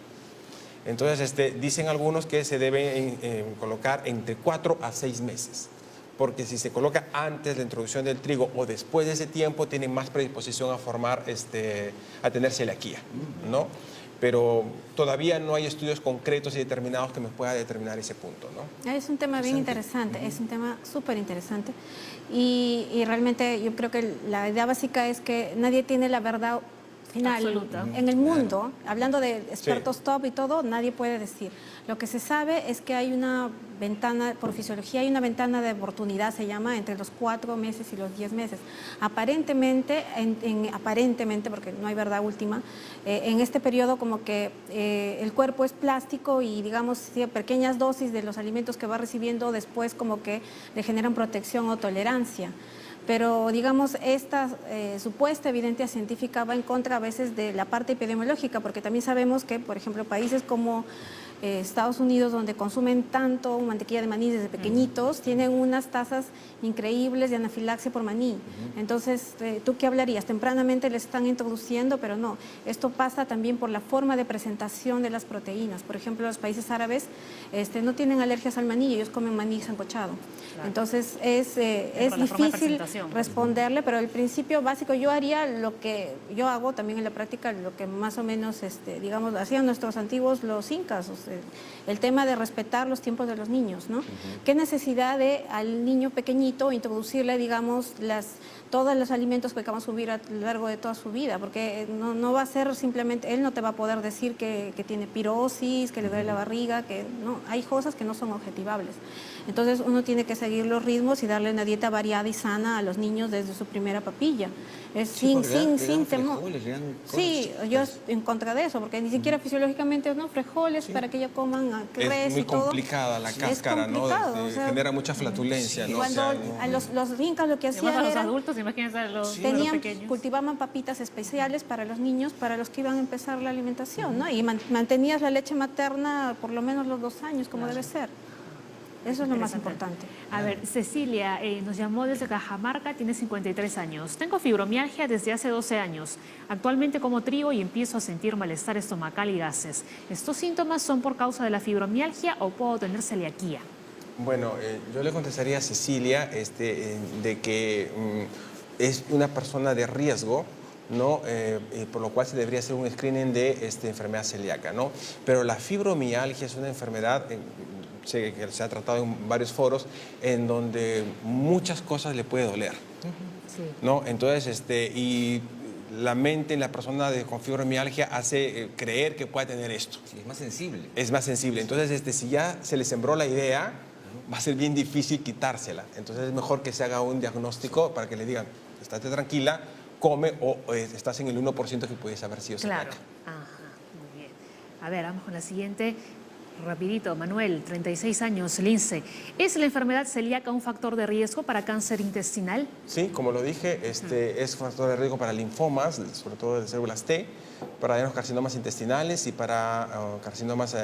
Entonces dicen algunos que se debe colocar entre 4 a 6 meses. Porque si se coloca antes la introducción del trigo o después de ese tiempo, tiene más predisposición a tener celiaquía, ¿no? Pero todavía no hay estudios concretos y determinados que me pueda determinar ese punto, ¿no? Es un tema bien interesante, es un tema súper interesante y realmente yo creo que la idea básica es que nadie tiene la verdad final Absoluta. en el mundo, hablando de expertos top y todo, nadie puede decir. Lo que se sabe es que hay una ventana, por fisiología hay una ventana de oportunidad, se llama, entre los 4 meses y los 10 meses. Aparentemente, aparentemente, porque no hay verdad última, en este periodo como que el cuerpo es plástico y digamos pequeñas dosis de los alimentos que va recibiendo después como que le generan protección o tolerancia. Pero, digamos, esta supuesta evidencia científica va en contra a veces de la parte epidemiológica, porque también sabemos que, por ejemplo, países como Estados Unidos, donde consumen tanto mantequilla de maní desde pequeñitos, tienen unas tasas increíbles de anafilaxia por maní. Entonces, ¿tú qué hablarías? Tempranamente les están introduciendo, pero no. Esto pasa también por la forma de presentación de las proteínas. Por ejemplo, los países árabes no tienen alergias al maní, ellos comen maní sancochado. Claro. Entonces, es difícil responderle, pero el principio básico, yo haría lo que yo hago también en la práctica, lo que más o menos, digamos, hacían nuestros antiguos, los incas, el tema de respetar los tiempos de los niños, ¿no? ¿Qué necesidad de al niño pequeñito introducirle, digamos, todos los alimentos que vamos a subir a lo largo de toda su vida? Porque no va a ser simplemente, él no te va a poder decir que tiene pirosis, que le duele la barriga, que no, hay cosas que no son objetivables. Entonces uno tiene que seguir los ritmos y darle una dieta variada y sana a los niños desde su primera papilla. Es sin temor. Sí, yo en contra de eso, porque ni siquiera fisiológicamente, ¿no? Frijoles para que ellos coman res Es muy y todo. complicada la cáscara, ¿no? O sea, Genera mucha flatulencia, ¿no? Cuando O sea, a los incas lo que Además, hacían a los era... adultos, imagínense a los Tenían, pequeños. cultivaban papitas especiales para los niños, para los que iban a empezar la alimentación, ¿no? Y mantenías la leche materna por lo menos los 2 años, como debe ser. Eso es lo más importante. A ver, Cecilia nos llamó desde Cajamarca, tiene 53 años. Tengo fibromialgia desde hace 12 años. Actualmente como trigo y empiezo a sentir malestar estomacal y gases. ¿Estos síntomas son por causa de la fibromialgia o puedo tener celiaquía? Bueno, yo le contestaría a Cecilia de que es una persona de riesgo, ¿no? Por lo cual se debería hacer un screening de enfermedad celíaca, ¿no? Pero la fibromialgia es una enfermedad que se ha tratado en varios foros en donde muchas cosas le puede doler, Sí. ¿no? Entonces, y la mente en la persona con fibromialgia hace creer que puede tener esto. Sí, es más sensible. Es más sensible. Entonces, si ya se le sembró la idea, va a ser bien difícil quitársela. Entonces, es mejor que se haga un diagnóstico para que le digan, estate tranquila, come o estás en el 1% que puedes haber sido Claro. celíaca. Ajá, muy bien. A ver, vamos con la siguiente. Rapidito, Manuel, 36 años, Lince. ¿Es la enfermedad celíaca un factor de riesgo para cáncer intestinal? Sí, como lo dije, es factor de riesgo para linfomas, sobre todo de células T, para adenocarcinomas intestinales y para carcinomas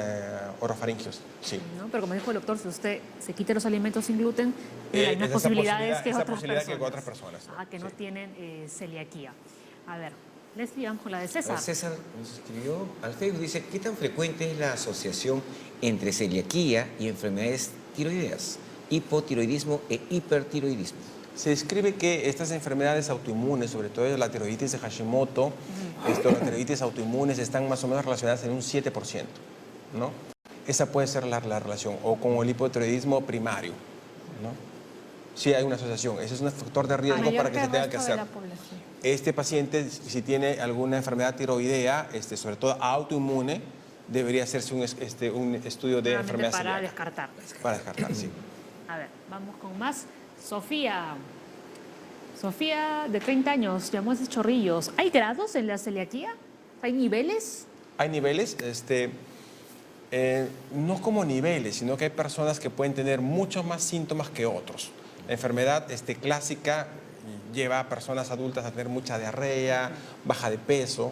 orofaringios. Sí. ¿No? Pero como dijo el doctor, si usted se quita los alimentos sin gluten, hay más esa posibilidades que esa otras posibilidad personas. que otras personas, ¿no? Que no Sí. tienen celiaquía. A ver, Leslie, vamos con la de César. César nos escribió al Facebook, dice, ¿qué tan frecuente es la asociación entre celiaquía y enfermedades tiroideas, hipotiroidismo e hipertiroidismo? Se describe que estas enfermedades autoinmunes, sobre todo la tiroiditis de Hashimoto, las tiroiditis autoinmunes están más o menos relacionadas en un 7%, ¿no? Esa puede ser la relación, o con el hipotiroidismo primario, ¿no? Sí hay una asociación, ese es un factor de riesgo Mayor para que se el tenga que resto de hacer. la población. Este paciente, si tiene alguna enfermedad tiroidea, sobre todo autoinmune, debería hacerse un estudio de Solamente enfermedad para celíaca. descartar. Para descartar, sí. A ver, vamos con más. Sofía. Sofía, de 30 años, llamó desde Chorrillos. ¿Hay grados en la celiaquía? ¿Hay niveles? Hay niveles, no como niveles, sino que hay personas que pueden tener muchos más síntomas que otros. La enfermedad clásica lleva a personas adultas a tener mucha diarrea, baja de peso,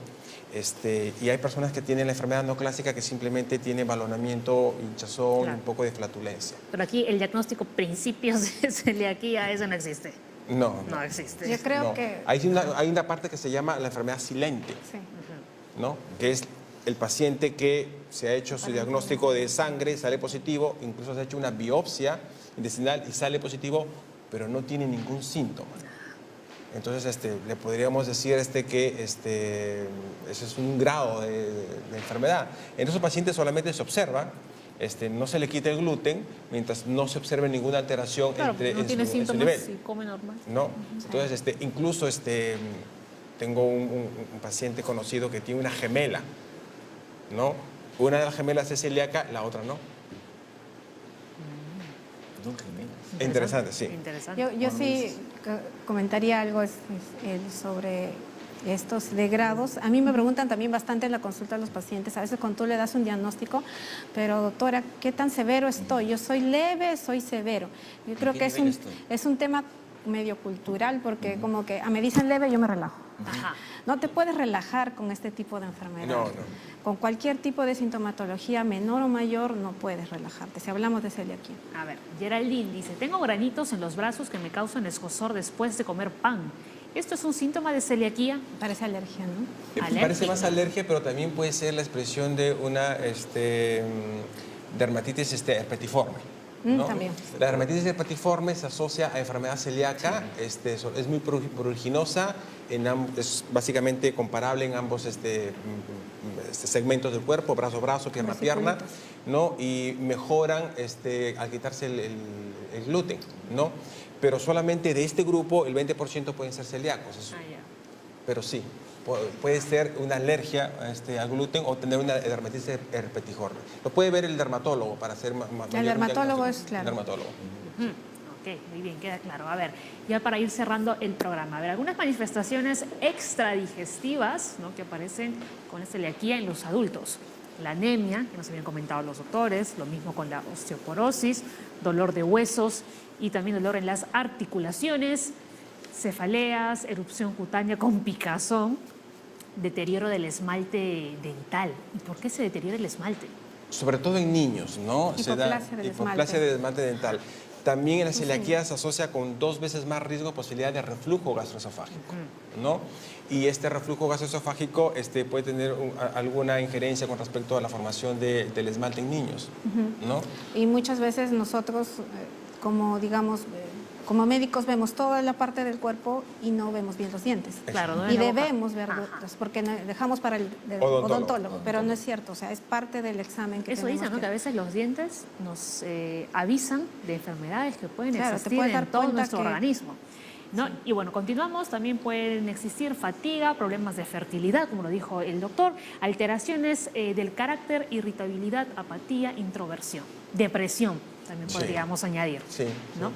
y hay personas que tienen la enfermedad no clásica que simplemente tienen balonamiento, hinchazón, Claro. un poco de flatulencia. Pero aquí el diagnóstico principios de celiaquía, eso no existe. No, No existe. Yo creo no. que... Hay una parte que se llama la enfermedad silente, Sí. ¿no? Que es el paciente que se ha hecho su diagnóstico de sangre, sale positivo, incluso se ha hecho una biopsia intestinal y sale positivo, pero no tiene ningún síntoma. Entonces, le podríamos decir que ese es un grado de enfermedad. En esos pacientes solamente se observa, no se le quita el gluten, mientras no se observe ninguna alteración Claro, en no tiene su síntomas nivel. y come normal. No, entonces incluso tengo un paciente conocido que tiene una gemela, ¿no? Una de las gemelas es celíaca, la otra no. Interesante, sí. Interesante. Yo sí comentaría algo sobre estos de grados. A mí me preguntan también bastante en la consulta a los pacientes, a veces cuando tú le das un diagnóstico, pero doctora, ¿qué tan severo estoy? Yo soy leve, soy severo. Yo creo que es un tema medio cultural, porque como que me dicen leve, yo me relajo. Ajá. No te puedes relajar con este tipo de enfermedad. No, no. Con cualquier tipo de sintomatología, menor o mayor, no puedes relajarte, si hablamos de celiaquía. A ver, Geraldine dice, tengo granitos en los brazos que me causan escozor después de comer pan. ¿Esto es un síntoma de celiaquía? Parece alergia, ¿no? Alérgico. Parece más alergia, pero también puede ser la expresión de una dermatitis herpetiforme. ¿no? También. La dermatitis herpetiforme se asocia a enfermedad celíaca, es muy pruriginosa, es básicamente comparable en ambos segmentos del cuerpo, brazo, pierna, ¿no? Y mejoran al quitarse el gluten, ¿no? Pero solamente de este grupo el 20% pueden ser celíacos. Pero sí, puede ser una alergia al gluten o tener una dermatitis herpetiforme. Lo puede ver el dermatólogo para hacer El dermatólogo es claro. El dermatólogo. Ok, muy bien, queda claro. A ver, ya para ir cerrando el programa, a ver, algunas manifestaciones extradigestivas, ¿no?, que aparecen con la celiaquía en los adultos. La anemia, que nos habían comentado los doctores, lo mismo con la osteoporosis, dolor de huesos y también dolor en las articulaciones, cefaleas, erupción cutánea con picazón, deterioro del esmalte dental. ¿Y por qué se deteriora el esmalte? Sobre todo en niños, ¿no? Hipoplasia del esmalte dental. También en la celiaquía se asocia con 2 veces más riesgo de posibilidad de reflujo gastroesofágico, ¿no? Y este reflujo gastroesofágico puede tener alguna injerencia con respecto a la formación del esmalte en niños, ¿no? Y muchas veces nosotros, como digamos, como médicos vemos toda la parte del cuerpo y no vemos bien los dientes. Claro, ¿no? Y debemos verlos, porque dejamos para el odontólogo, pero no es cierto, o sea, es parte del examen que eso tenemos dicen, ¿no? Que a veces los dientes nos avisan de enfermedades que pueden existir en todo nuestro organismo, ¿no? Sí. Y bueno, continuamos, también pueden existir fatiga, problemas de fertilidad, como lo dijo el doctor, alteraciones del carácter, irritabilidad, apatía, introversión, depresión, también podríamos añadir, ¿no?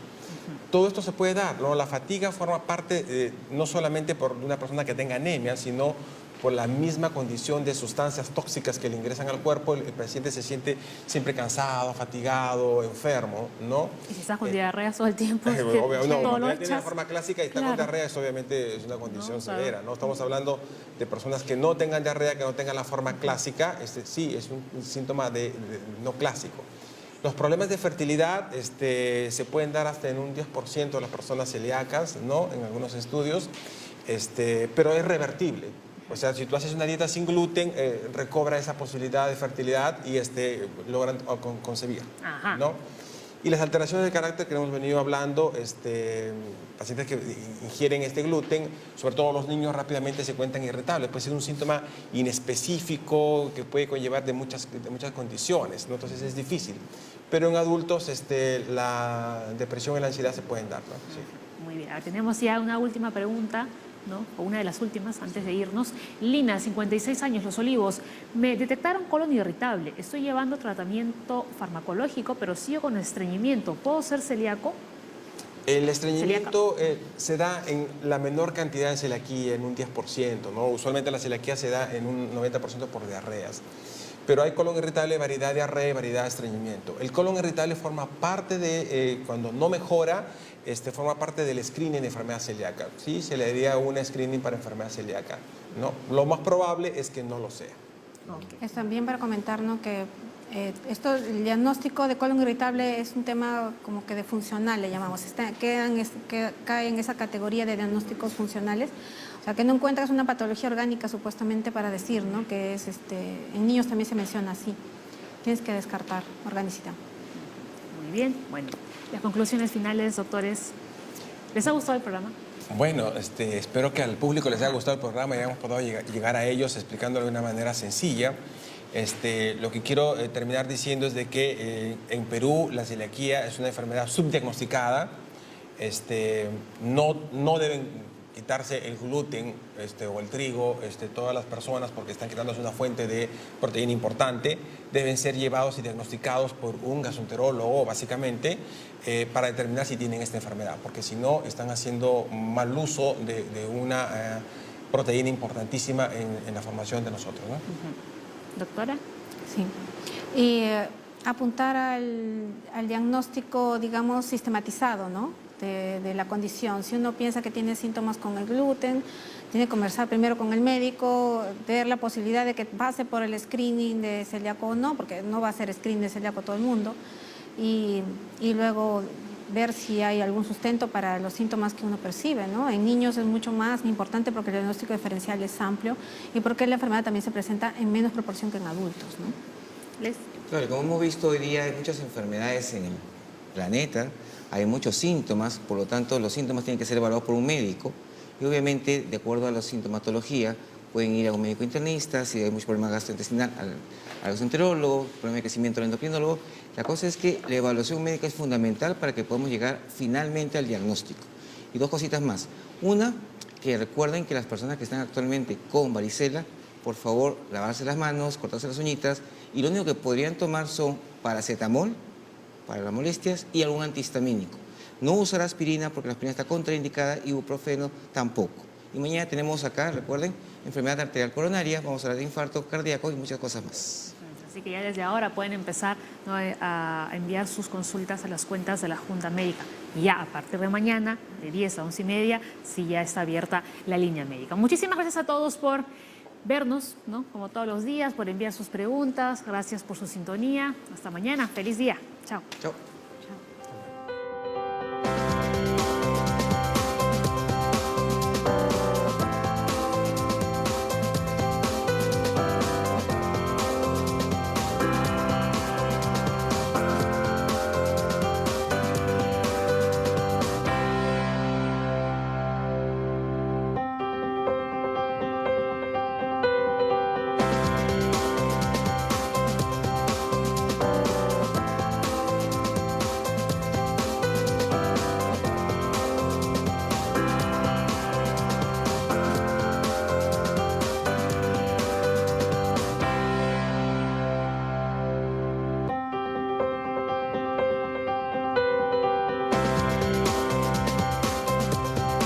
Todo esto se puede dar, ¿no? La fatiga forma parte no solamente por una persona que tenga anemia, sino por la misma condición de sustancias tóxicas que le ingresan al cuerpo. El paciente se siente siempre cansado, fatigado, enfermo, ¿no? Y si estás con diarrea todo el tiempo, cuando ya tiene la forma clásica y está con diarrea, obviamente es una condición severa, ¿no? Estamos hablando de personas que no tengan diarrea, que no tengan la forma clásica, sí, es un síntoma no clásico. Los problemas de fertilidad se pueden dar hasta en un 10% de las personas celíacas, ¿no? En algunos estudios, pero es revertible. O sea, si tú haces una dieta sin gluten, recobra esa posibilidad de fertilidad y logran concebir, ¿no? Y las alteraciones de carácter que hemos venido hablando, pacientes que ingieren este gluten, sobre todo los niños, rápidamente se encuentran irritables. Puede ser un síntoma inespecífico que puede conllevar de muchas condiciones, ¿no? Entonces es difícil. Pero en adultos la depresión y la ansiedad se pueden dar, ¿no? Sí. Muy bien, ahora tenemos ya una última pregunta, ¿no? O una de las últimas antes de irnos. Lina, 56 años, Los Olivos. Me detectaron colon irritable. Estoy llevando tratamiento farmacológico, pero sigo con estreñimiento. ¿Puedo ser celíaco? El estreñimiento se da en la menor cantidad de celiaquía, en un 10%, ¿no? Usualmente la celiaquía se da en un 90% por diarreas. Pero hay colon irritable, variedad de diarrea, variedad de estreñimiento. El colon irritable forma parte de, cuando no mejora, forma parte del screening de enfermedad celíaca. ¿Sí? Se le daría un screening para enfermedad celíaca, ¿no? Lo más probable es que no lo sea. Okay. Es también para comentarnos que el diagnóstico de colon irritable es un tema como que de funcional, le llamamos. Cae en esa categoría de diagnósticos funcionales. O sea, que no encuentras una patología orgánica supuestamente para decir, ¿no? Que es, en niños también se menciona así. Tienes que descartar organicidad. Muy bien. Bueno, las conclusiones finales, doctores. ¿Les ha gustado el programa? Bueno, espero que al público les haya gustado el programa y hayamos podido llegar a ellos explicándolo de una manera sencilla. Lo que quiero terminar diciendo es de que en Perú la celiaquía es una enfermedad subdiagnosticada. No deben quitarse el gluten o el trigo, todas las personas, porque están quitándose una fuente de proteína importante, deben ser llevados y diagnosticados por un gastroenterólogo, básicamente, para determinar si tienen esta enfermedad, porque si no, están haciendo mal uso de una proteína importantísima en la formación de nosotros, ¿no? Doctora. Sí. Y apuntar al diagnóstico, digamos, sistematizado, ¿no? De la condición. Si uno piensa que tiene síntomas con el gluten, tiene que conversar primero con el médico, ver la posibilidad de que pase por el screening de celíaco o no, porque no va a hacer screening de celíaco todo el mundo, y luego ver si hay algún sustento para los síntomas que uno percibe, ¿no? En niños es mucho más importante porque el diagnóstico diferencial es amplio y porque la enfermedad también se presenta en menos proporción que en adultos, ¿no? Claro, como hemos visto hoy día hay muchas enfermedades planeta, hay muchos síntomas, por lo tanto los síntomas tienen que ser evaluados por un médico y obviamente de acuerdo a la sintomatología pueden ir a un médico internista, si hay mucho problema gastrointestinal al gastroenterólogo, problema de crecimiento al endocrinólogo. La cosa es que la evaluación médica es fundamental para que podamos llegar finalmente al diagnóstico. Y dos cositas más. Una, que recuerden que las personas que están actualmente con varicela, por favor, lavarse las manos, cortarse las uñitas, y lo único que podrían tomar son paracetamol para las molestias y algún antihistamínico. No usar aspirina porque la aspirina está contraindicada, ibuprofeno tampoco. Y mañana tenemos acá, recuerden, enfermedad arterial coronaria, vamos a hablar de infarto cardíaco y muchas cosas más. Así que ya desde ahora pueden empezar, ¿no?, a enviar sus consultas a las cuentas de la Junta Médica. Y ya a partir de mañana, de 10 a 11:30, sí ya está abierta la línea médica. Muchísimas gracias a todos por vernos, ¿no?, como todos los días, por enviar sus preguntas. Gracias por su sintonía. Hasta mañana. Feliz día. Chao. Chao.